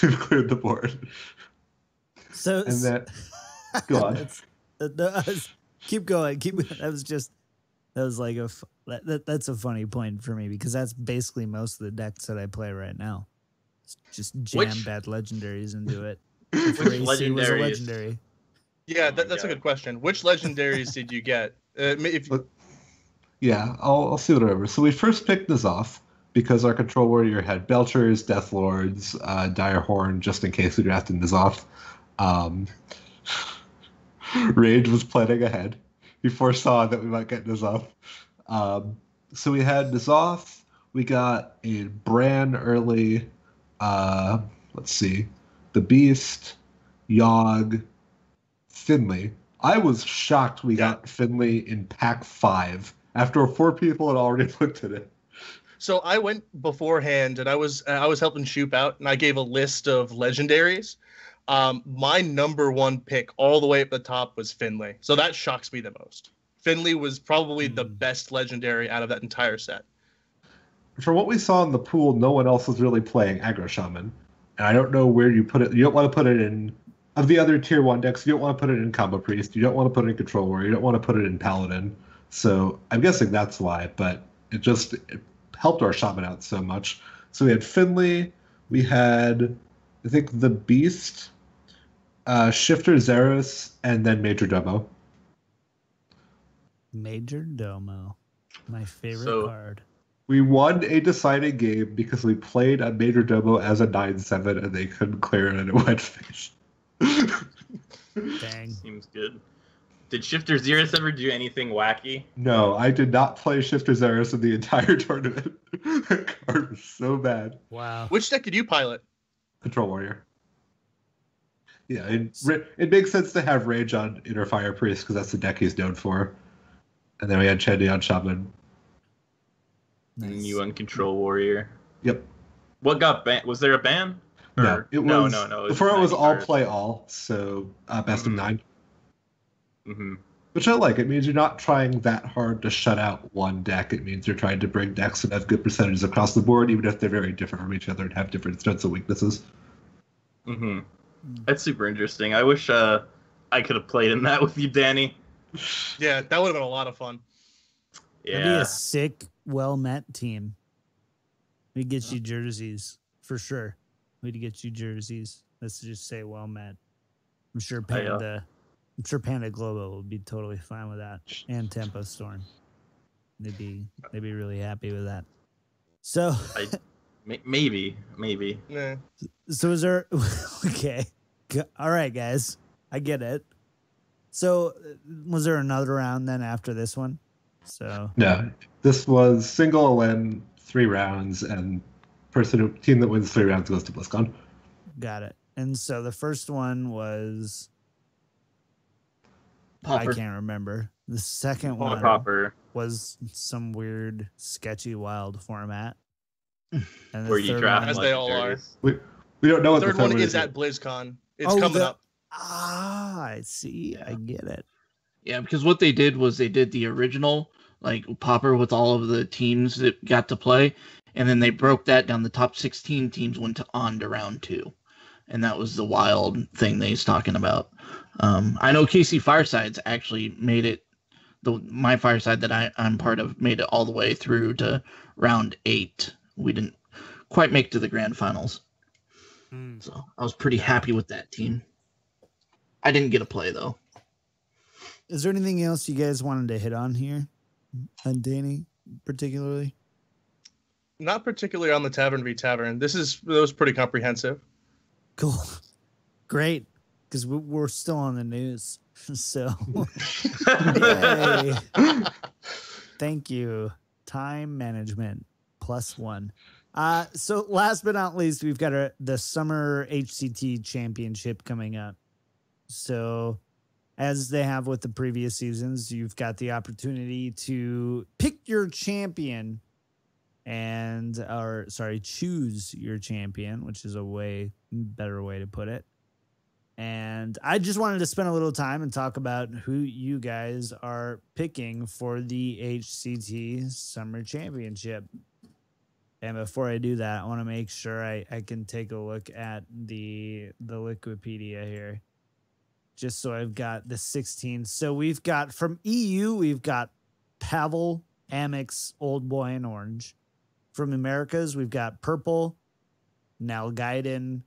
You've cleared the board. So and that go on. Keep going. That was like that's a funny point for me because that's basically most of the decks that I play right now. Just jam bad legendaries into it. Which RayC was a legendaries? legendary. Yeah, that's a good question. Which legendaries did you get? Yeah, I'll see what I remember. So we first picked N'Zoth because our Control Warrior had Belchers, Deathlords, Direhorn, just in case we drafted N'Zoth. Rage was planning ahead. He foresaw that we might get N'Zoth. So we had N'Zoth. We got a Bran early. Let's see. The Beast, Yogg, Finley. I was shocked we got Finley in pack 5 after 4 people had already looked at it. So I went beforehand and I was helping Shoop out and I gave a list of legendaries. My number 1 pick all the way up the top was Finley. So that shocks me the most. Finley was probably the best legendary out of that entire set. For what we saw in the pool, no one else was really playing Aggro Shaman. And I don't know where you put it. You don't want to put it in, of the other tier 1 decks, you don't want to put it in Combo Priest. You don't want to put it in Control Warrior. You don't want to put it in Paladin. So I'm guessing that's why, but it helped our Shaman out so much. So we had Finley. We had, I think, the Beast, Shifter Xeros, and then Major Domo. Major Domo. My favorite card. We won a deciding game because we played a Major Domo as a 9/7 and they couldn't clear it and it went fish. Dang. Seems good. Did Shifter Xeros ever do anything wacky? No, I did not play Shifter Xeros in the entire tournament. That card was so bad. Wow. Which deck did you pilot? Control Warrior. Yeah, it makes sense to have Rage on Inner Fire Priest because that's the deck he's known for. And then we had Chandy on Shaman. Nice. You on Control Warrior. Yep. What got banned? Was there a ban? No, it was. No. Before it was all play all, so best of 9. Mm-hmm. Which I like. It means you're not trying that hard to shut out one deck. It means you're trying to bring decks that have good percentages across the board, even if they're very different from each other and have different strengths and weaknesses. Mm-hmm. That's super interesting. I wish I could have played in that with you, Danny. Yeah, that would have been a lot of fun. Yeah. That'd be a sick, well-met team. We'd get you jerseys, for sure. We'd get you jerseys. Let's just say well-met. I'm sure Panda Global would be totally fine with that. And Tempo Storm. They'd be really happy with that. So maybe. Nah. So is there okay. All right, guys. I get it. So was there another round then after this one? So no. This was single win, 3 rounds, and team that wins 3 rounds goes to BlizzCon. Got it. And so the first one was Popper. I can't remember. The second one was some weird, sketchy, wild format. And the where you draft as they all are. We don't know what the third one is at BlizzCon. It's coming up. I see. I get it. Yeah, because what they did was they did the original, like Popper with all of the teams that got to play, and then they broke that down. The top 16 teams went on to round 2. And that was the wild thing that he's talking about. I know KC Firesides actually made it, my Fireside that I'm part of made it all the way through to round 8. We didn't quite make it to the grand finals. So I was pretty happy with that team. I didn't get a play, though. Is there anything else you guys wanted to hit on here? On Danny, particularly? Not particularly on the Tavern v Tavern. That was pretty comprehensive. Cool. Great. Because we're still on the news. So, yay. Thank you. Time management +1. So last but not least, we've got the Summer HCT Championship coming up. So as they have with the previous seasons, you've got the opportunity to pick your champion choose your champion, which is a better way to put it. And I just wanted to spend a little time and talk about who you guys are picking for the HCT Summer Championship. And before I do that, I want to make sure I can take a look at the Wikipedia here, just so I've got the 16. So we've got from EU, we've got Pavel, Amex, Old Boy, and Orange. From Americas, we've got Purple, Nalgaiden,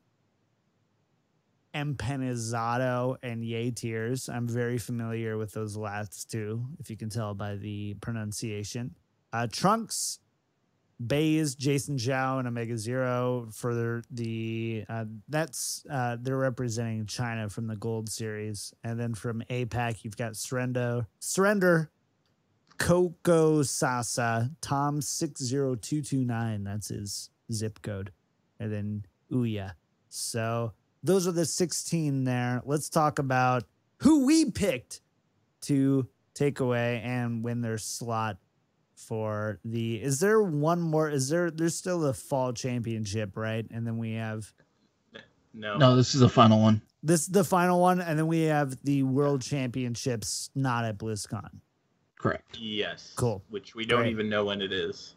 Empanizado, and Yay Tears. I'm very familiar with those last two, if you can tell by the pronunciation. Trunks, Baze, Jason Zhao, and Omega Zero for they're representing China from the Gold Series. And then from APAC, you've got Surrender, Coco Sasa, Tom 60229. That's his zip code. And then Ouya. So those are the 16 there. Let's talk about who we picked to take away and win their slot for the. Is there one more? There's still the fall championship, right? And then we have. No, this is the final one. This is the final one. And then we have the world championships not at BlizzCon. Correct. Yes. Cool. Which we don't even know when it is.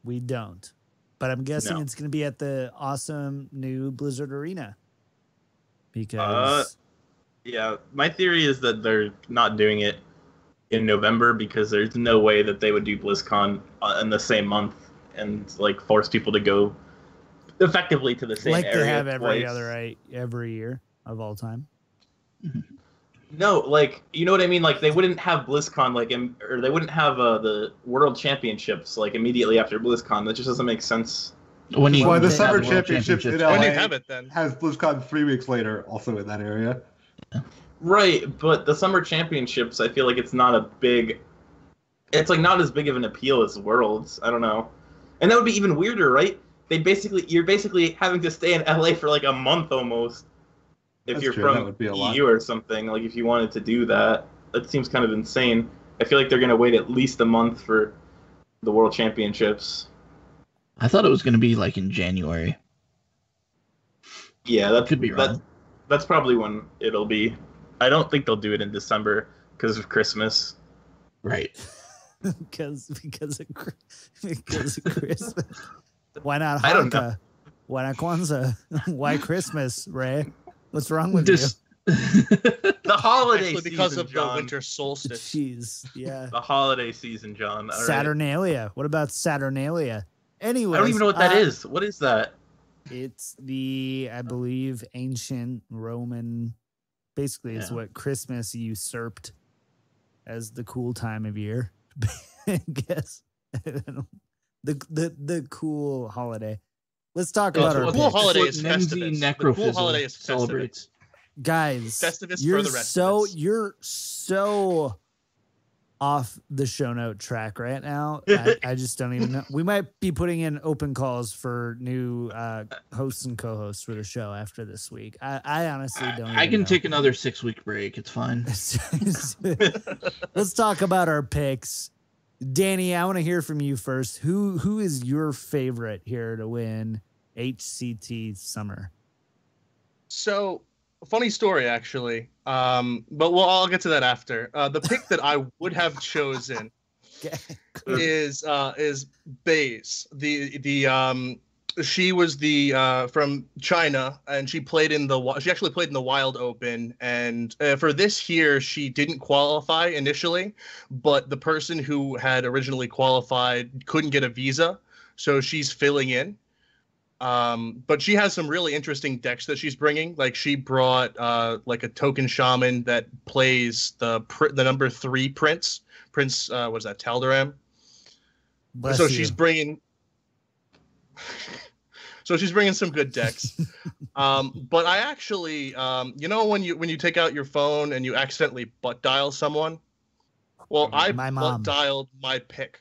We don't. But I'm guessing it's going to be at the awesome new Blizzard Arena. Because yeah, my theory is that they're not doing it in November because there's no way that they would do BlizzCon in the same month and like force people to go effectively to the same area. Like they have every year of all time. No, like, you know what I mean? Like, they wouldn't have BlizzCon, or they wouldn't have the World Championships, like, immediately after BlizzCon. That just doesn't make sense. Why the Summer Championships in LA have it, then? Has BlizzCon 3 weeks later, also in that area. Right, but the Summer Championships, I feel like it's not as big of an appeal as Worlds. I don't know. And that would be even weirder, right? You're basically having to stay in LA for, like, a month almost. If you're from EU or something, like if you wanted to do that, that seems kind of insane. I feel like they're going to wait at least a month for the World Championships. I thought it was going to be like in January. Yeah, that could be wrong. That's probably when it'll be. I don't think they'll do it in December because of Christmas. Right. because of Christmas. Why not Hanukkah? I don't know. Why not Kwanzaa? Why Christmas, Ray? What's wrong with you? The holiday season, because of John. The winter solstice. Jeez, yeah. The holiday season, John. All Saturnalia. Right. What about Saturnalia? Anyway, I don't even know what that is. What is that? It's I believe, ancient Roman. Basically, it's what Christmas usurped as the cool time of year. I guess the cool holiday. Let's talk about our cool holiday is Festivus. The cool holiday is celebrates. Guys, Festivus you're for the rest of us. You're so off the show note track right now. I just don't even know. We might be putting in open calls for new hosts and co-hosts for the show after this week. I honestly don't. I can take another 6-week break. It's fine. Let's talk about our picks. Danny, I want to hear from you first. Who is your favorite here to win HCT Summer? So, funny story, actually. But I'll get to that after. The pick that I would have chosen is Baze. She was from China, and she actually played in the Wild Open, and for this year she didn't qualify initially, but the person who had originally qualified couldn't get a visa, so she's filling in. But she has some really interesting decks that she's bringing. Like she brought like a token shaman that plays the number 3 Prince. Was that Tal'Daram? So she's bringing. So she's bringing some good decks. But I actually, when you take out your phone and you accidentally butt dial someone, I butt dialed my pick.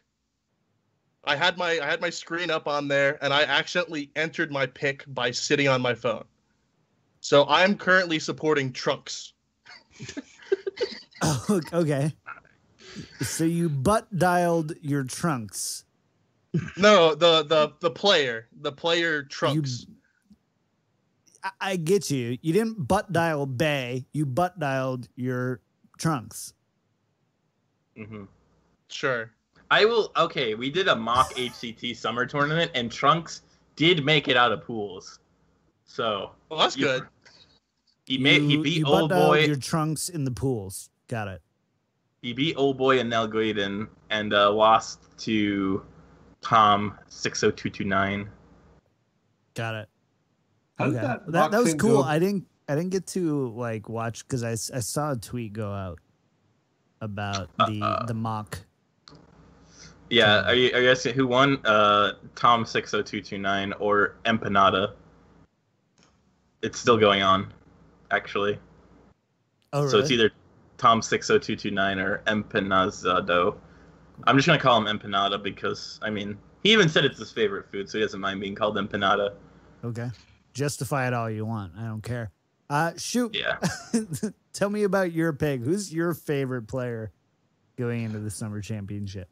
I had my screen up on there, and I accidentally entered my pick by sitting on my phone. So I'm currently supporting Trunks. Oh, okay. So you butt dialed your trunks. No, the player trunks. I get you. You didn't butt dial Bay. You butt dialed your trunks. Mm-hmm. Sure. I will. Okay, we did a mock HCT summer tournament, and Trunks did make it out of pools. So Well, that's good. He beat butt Old dialed Boy. your trunks in the pools. Got it. He beat Old Boy and Nelguiden and lost to Tom 60229. Got it. How did Okay. that That was boxing cool. go? I didn't get to like watch because I saw a tweet go out about the mock. Yeah, are you asking who won? Tom 60229 or Empanada? It's still going on, actually. Oh, really? So it's either Tom 60229 or Empanazado. I'm just gonna call him Empanada because I mean he even said it's his favorite food, so he doesn't mind being called Empanada. Okay. Justify it all you want. I don't care. Shoot. Yeah. Tell me about your pick. Who's your favorite player going into the summer championship?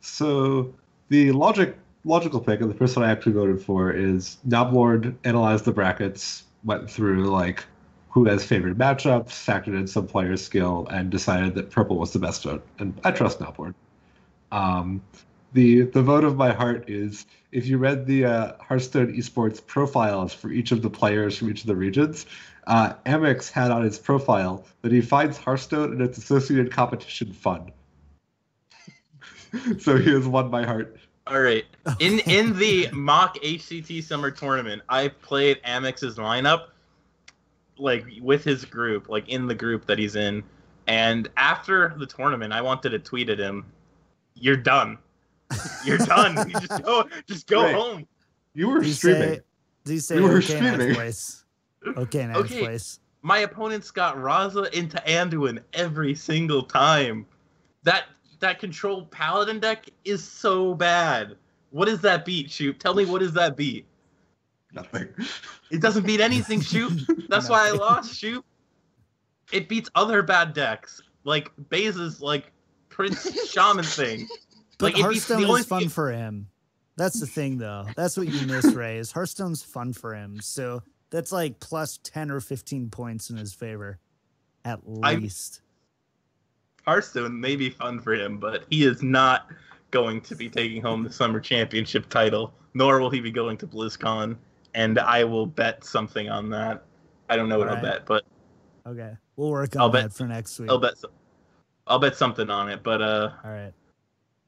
So the logical pick, and the first one I actually voted for, is Noblord analyzed the brackets, went through like who has favorite matchups, factored in some player skill, and decided that purple was the best vote. And I trust Noblord. The vote of my heart is if you read the Hearthstone esports profiles for each of the players from each of the regions, Amex had on his profile that he finds Hearthstone and its associated competition fun. So he has won my heart. All right. In the mock HCT summer tournament, I played Amex's lineup like with his group, like in the group that he's in. And after the tournament, I wanted to tweet at him, "You're done. You're done. You just go Right. home." You were streaming. Do you say You were okay, nice streaming. place? Okay, nice Okay. place. My opponents got Raza into Anduin every single time. That control paladin deck is so bad. What does that beat, Shoop? Tell me, what does that beat? Nothing. It doesn't beat anything, Shoop. That's why I lost, Shoop. It beats other bad decks, like Baze's like Prince Shaman thing. But Like it beats Hearthstone the only is fun for him. That's the thing, though. That's what you miss, Ray. Is Hearthstone's fun for him? So that's like plus 10 or 15 points in his favor, at least. Hearthstone may be fun for him, but he is not going to be taking home the summer championship title, nor will he be going to BlizzCon. And I will bet something on that. I don't know what I'll bet, but Okay, we'll work on that for next week. I'll bet something on it. But all right.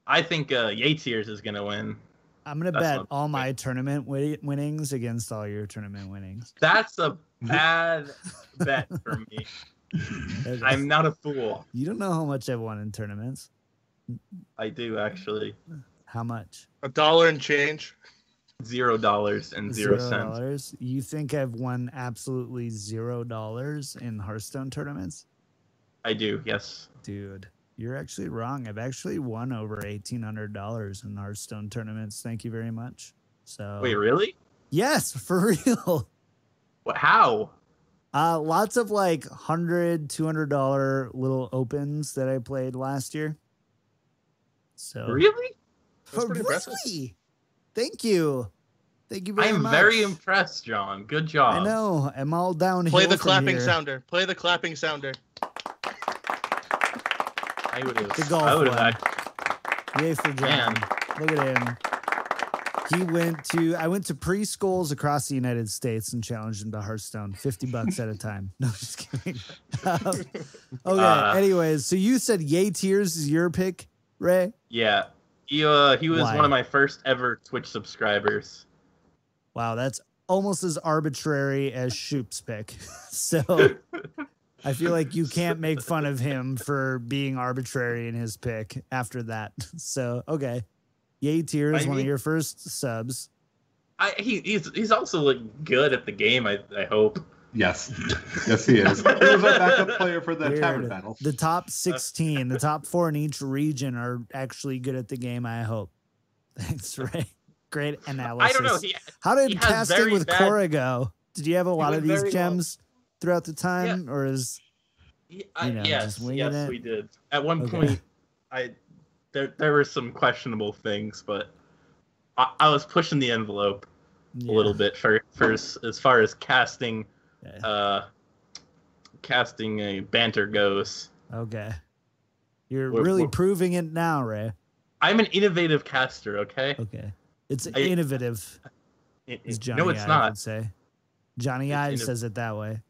I think Yateers is gonna win. I'm gonna bet all my tournament winnings against all your tournament winnings. That's a bad bet for me. Okay. I'm not a fool. You don't know how much I've won in tournaments. I do actually. How much? $1 and change. $0 and 0 cents. $0. You think I've won absolutely $0 in Hearthstone tournaments? I do, yes. Dude, you're actually wrong. I've actually won over $1,800 in Hearthstone tournaments. Thank you very much. So Wait, really? Yes, for real. What? How? Lots of like $100, $200 little opens that I played last year. So Really? That's pretty impressive. Really? Thank you. Thank you very I am much. very impressed, John. Good job. I know. I'm all downhill. Play the from clapping here. sounder. Play the clapping sounder. I would have. The golf I would one. have. Yay for John. Look at him. I went to preschools across the United States and challenged him to Hearthstone, $50 at a time. No, just kidding. Okay. Anyways, so you said Yateers is your pick, Ray? Yeah. He was Why? one of my first ever Twitch subscribers. Wow, that's almost as arbitrary as Shoop's pick. So I feel like you can't make fun of him for being arbitrary in his pick after that. So, okay. Yateers is one of your first subs. He's also like good at the game, I hope. Yes. Yes, he is. He was our backup player for the Weird. Tavern Battle. The top 16, the top 4 in each region are actually good at the game, I hope. Thanks, Ray. Great analysis. I don't know. How did he has casting very with bad- Korra go? Did you have a lot went of these very gems throughout the time? Or is Yes, it? we did. At one point, there were some questionable things, but I was pushing the envelope a little bit for as far as casting a banter goes. Okay. You're really proving it now, Ray. I'm an innovative caster, okay? Okay. It's innovative. No, it's not. Would say. Johnny Ive says it that way.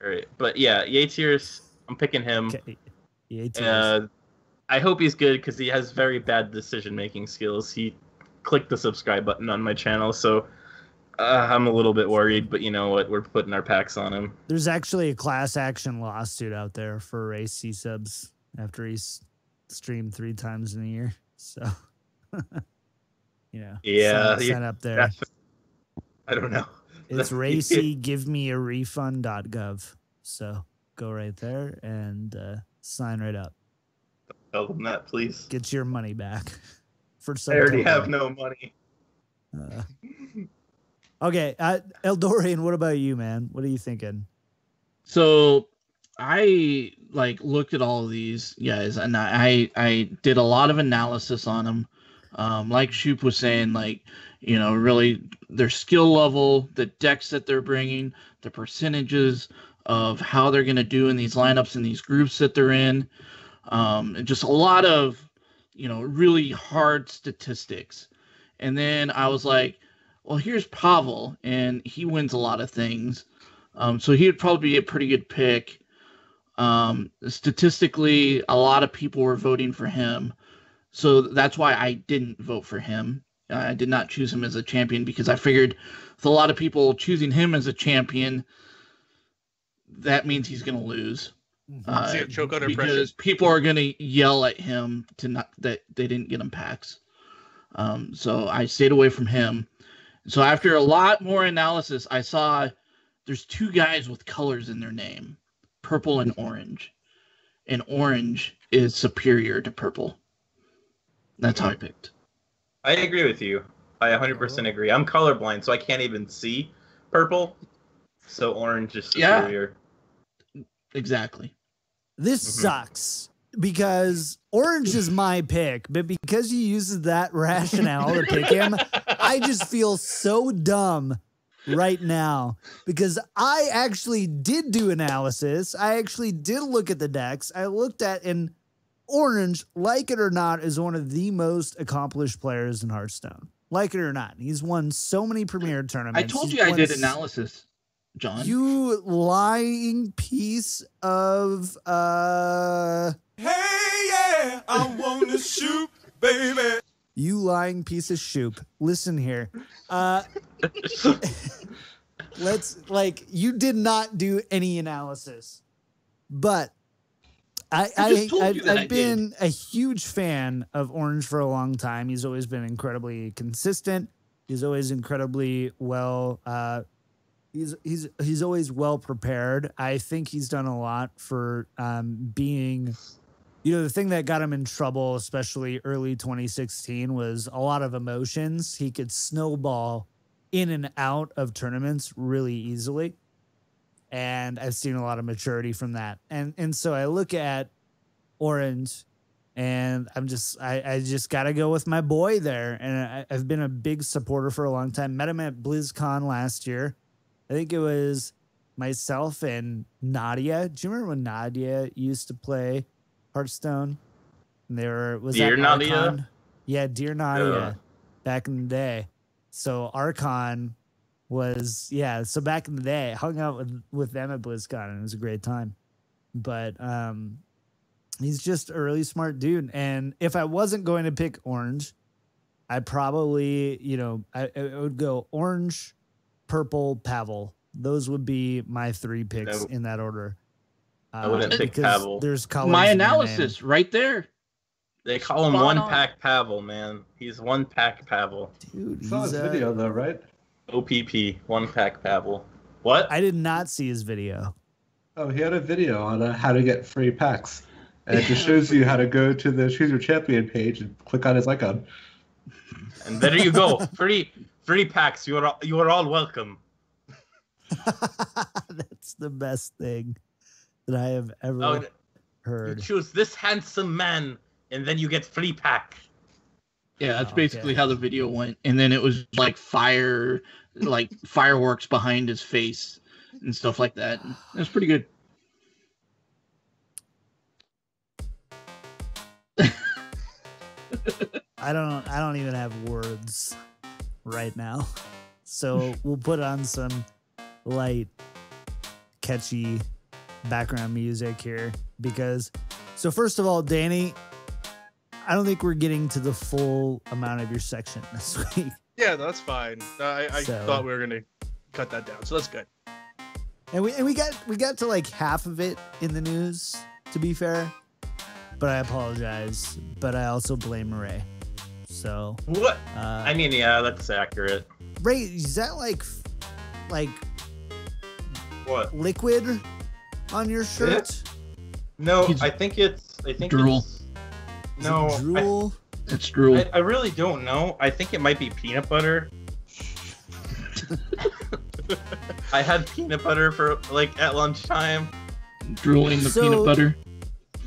All right. But yeah, Yatir's, I'm picking him. Okay. I hope he's good because he has very bad decision-making skills. He clicked the subscribe button on my channel, so I'm a little bit worried, but you know what? We're putting our packs on him. There's actually a class action lawsuit out there for RayC subs after he's streamed 3 times in a year. So, sign up there. I don't know. It's RayC givemearefund.gov. So go right there and sign right up. Tell them that, please. Get your money back. I already have no money. Okay, Eldorian, what about you, man? What are you thinking? So I looked at all of these guys, and I did a lot of analysis on them. Like Shoop was saying, really their skill level, the decks that they're bringing, the percentages of how they're going to do in these lineups and these groups that they're in. And just a lot of, really hard statistics. And then I was like, well, here's Pavel, and he wins a lot of things. So he would probably be a pretty good pick. Statistically, a lot of people were voting for him. So that's why I didn't vote for him. I did not choose him as a champion because I figured with a lot of people choosing him as a champion, that means he's going to lose. Choke under because pressure. People are going to yell at him that they didn't get him packs. So I stayed away from him. So after a lot more analysis, I saw there's 2 guys with colors in their name, purple and orange. And orange is superior to purple. That's how I picked. I agree with you. I 100% agree. I'm colorblind, so I can't even see purple. So orange is superior. Yeah, exactly. This sucks because orange is my pick, but because you used that rationale to pick him, I just feel so dumb right now because I actually did do analysis. I actually did look at the decks. I looked at, and orange, like it or not, is one of the most accomplished players in Hearthstone. Like it or not. He's won so many premier tournaments. I told you I did analysis, John. You lying piece of Hey, yeah, I want to shoot, baby. You lying piece of Shoop. Listen here. You did not do any analysis. But I've been a huge fan of Orange for a long time. He's always been incredibly consistent. He's always incredibly well he's always well prepared. I think he's done a lot for being, the thing that got him in trouble, especially early 2016, was a lot of emotions. He could snowball in and out of tournaments really easily. And I've seen a lot of maturity from that. And so I look at Orange, and I just got to go with my boy there. And I've been a big supporter for a long time. Met him at BlizzCon last year. I think it was myself and Nadia. Do you remember when Nadia used to play Hearthstone? And was Dear that Nadia? Archon? Yeah, Dear Nadia, back in the day. So Archon was, so back in the day, I hung out with them at BlizzCon, and it was a great time. But he's just a really smart dude. And if I wasn't going to pick Orange, I'd probably, I would go Orange, Purple, Pavel. Those would be my 3 picks in that order. I wouldn't pick Pavel. There's colors my analysis right there. They call him one-pack Pavel, man. He's one-pack Pavel. Dude, Saw his video though, right? OPP, one-pack Pavel. What? I did not see his video. Oh, he had a video on how to get free packs. And it just shows you how to go to the Choose Your Champion page and click on his icon. And there you go. Free packs. You are all welcome. That's the best thing. that I have ever heard. You choose this handsome man, and then you get free pack. Yeah, that's basically how the video went. And then it was like fireworks behind his face and stuff like that. It was pretty good. I don't even have words right now. So we'll put on some light, catchy background music here because first of all, Danny, I don't think we're getting to the full amount of your section this week. Yeah, that's fine. I thought we were gonna cut that down, so that's good. And we got to like half of it in the news, to be fair. But I apologize. But I also blame Ray. So what? I mean, yeah, that's accurate. Ray, is that like what? Liquid on your shirt? No, I think it's drool. No, drool. It's drool. I really don't know. I think it might be peanut butter. I had peanut butter for at lunchtime. Drooling the peanut butter.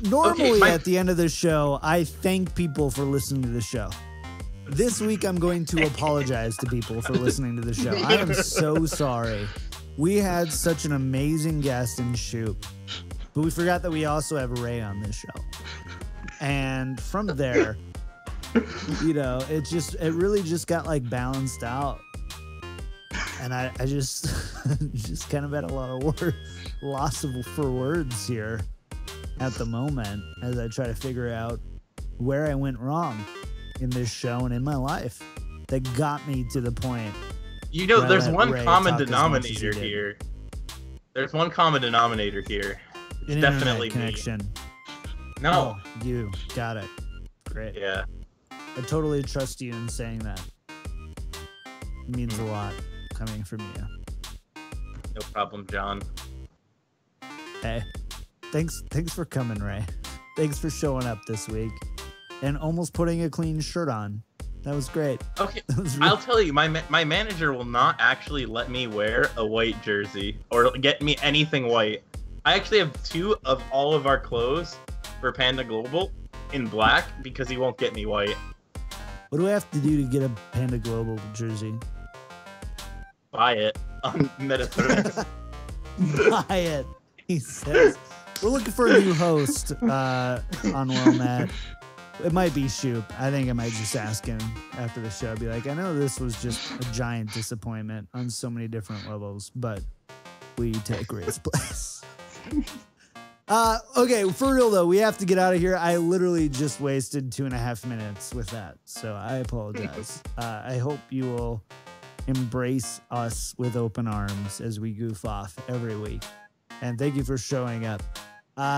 Normally at the end of the show, I thank people for listening to the show. This week, I'm going to apologize to people for listening to the show. I am so sorry. We had such an amazing guest in Shoop, but we forgot that we also have Ray on this show. And from there, it really just got like balanced out. And I just kind of had a lot of loss for words here at the moment as I try to figure out where I went wrong in this show and in my life that got me to the point. There's one common denominator here. There's one common denominator here. It's definitely connection. No. Oh, you got it. Great. Yeah. I totally trust you in saying that. It means a lot coming from you. No problem, John. Hey, thanks for coming, Ray. Thanks for showing up this week and almost putting a clean shirt on. That was great. Okay, I'll tell you, my manager will not actually let me wear a white jersey or get me anything white. I actually have 2 of all of our clothes for Panda Global in black because he won't get me white. What do I have to do to get a Panda Global jersey? Buy it on Metathreads. Buy it, he says. We're looking for a new host on WellMet. It might be Shoop. I think I might just ask him after the show. Be like, I know this was just a giant disappointment on so many different levels, but will you take Ray's place? Okay, for real though, we have to get out of here. I literally just wasted 2.5 minutes with that, so I apologize. I hope you will embrace us with open arms as we goof off every week. And thank you for showing up.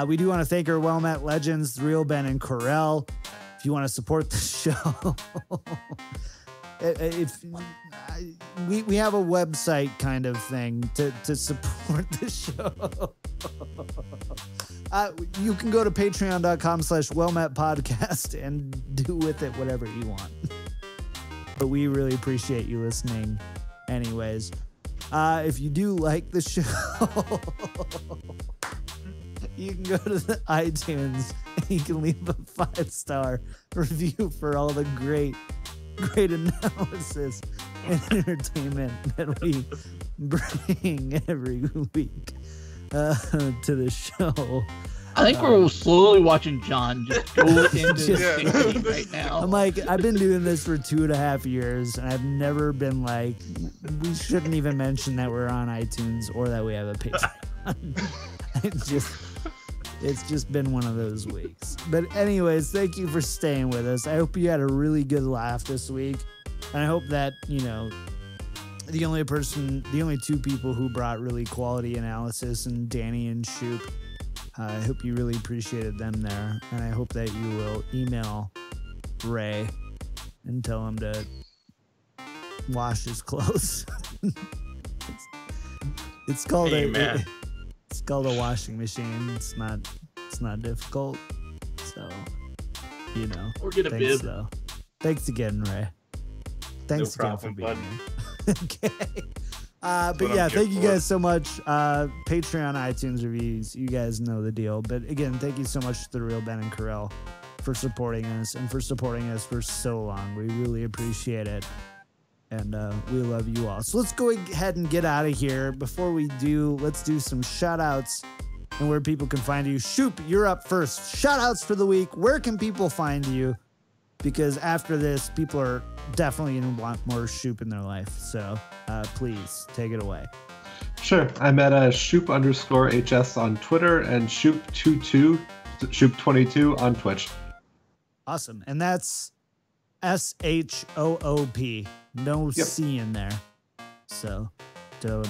We do want to thank our WellMet legends, TheRealBen Correl. If you want to support the show, we have a website kind of thing to support the show. You can go to patreon.com/WellMetPodcast and do with it whatever you want. But we really appreciate you listening anyways. If you do like the show, you can go to the iTunes and you can leave a 5-star review for all the great analysis and entertainment that we bring every week to the show. I think we're slowly watching John just go into singing right now. I'm like, I've been doing this for 2.5 years, and I've never been like, we shouldn't even mention that we're on iTunes or that we have a Patreon. It's just been one of those weeks. But anyways, thank you for staying with us. I hope you had a really good laugh this week. And I hope that, the only 2 people who brought really quality analysis, and Danny and Shoop, I hope you really appreciated them there. And I hope that you will email Ray and tell him to wash his clothes. It's called it's called a washing machine. It's not difficult. So, Or get a thanks, bib. though. Thanks again, Ray. Thanks No again problem, for being here. Okay. But yeah, thank you guys so much. Patreon, iTunes reviews, you guys know the deal. But again, thank you so much to TheRealBen Correl for supporting us and for supporting us for so long. We really appreciate it. And we love you all. So let's go ahead and get out of here. Before we do, let's do some shout outs and where people can find you. Shoop, you're up first. Shout outs for the week. Where can people find you? Because after this, people are definitely going to want more Shoop in their life. So please take it away. Sure. I'm at Shoop_HS on Twitter and Shoop22 on Twitch. Awesome. And that's SHOOP. No C in there. So don't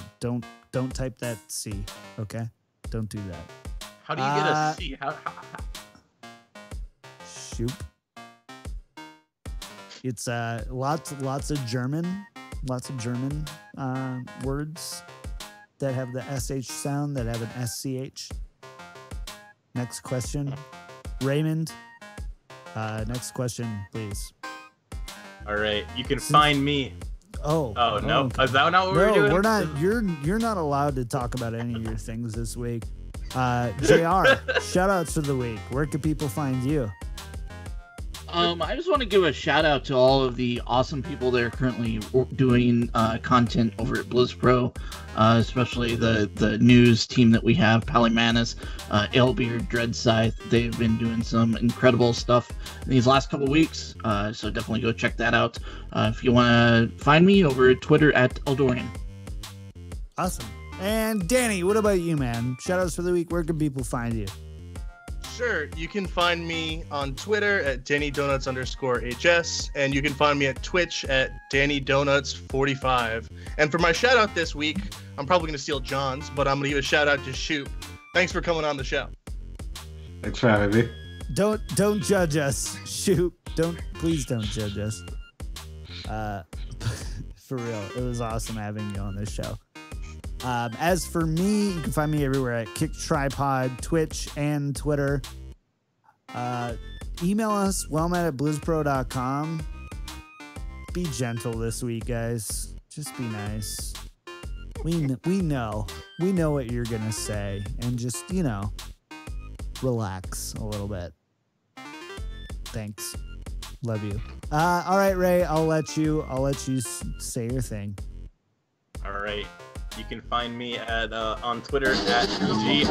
type that C. Okay? Don't do that. How do you get a C? How? Shoop. It's lots of German words that have the SH sound that have an SCH. Next question. Raymond. Next question, please. All right, you can find me. Oh no, okay. Is that not what we're doing? We're not. You're not allowed to talk about any of your things this week. JR, shout outs for the week. Where can people find you? I just want to give a shout out to all of the awesome people that are currently doing content over at BlizzPro, especially the news team that we have, Palymanis, Alebeard, Dreadscythe. They've been doing some incredible stuff in these last couple weeks, so definitely go check that out. If you want to find me over at Twitter at Eldorian. Awesome. And Danny, what about you, man? Shout outs for the week. Where can people find you? Sure, you can find me on Twitter at DannyDonuts_HS, and you can find me at Twitch at DannyDonuts45. And for my shout out this week, I'm probably going to steal John's, but I'm going to give a shout out to Shoop. Thanks for coming on the show. Thanks for having me. Don't judge us, Shoop. Please don't judge us. For real, it was awesome having you on this show. As for me, you can find me everywhere at KickedTripod, Twitch, and Twitter. Email us, wellmet@blizzpro.com. Be gentle this week, guys. Just be nice. We know what you're gonna say, and just relax a little bit. Thanks. Love you. All right, Ray. I'll let you say your thing. All right. You can find me at on Twitter at G.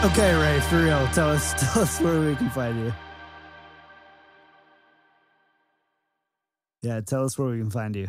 Okay, Ray, for real, tell us where we can find you. Yeah, tell us where we can find you.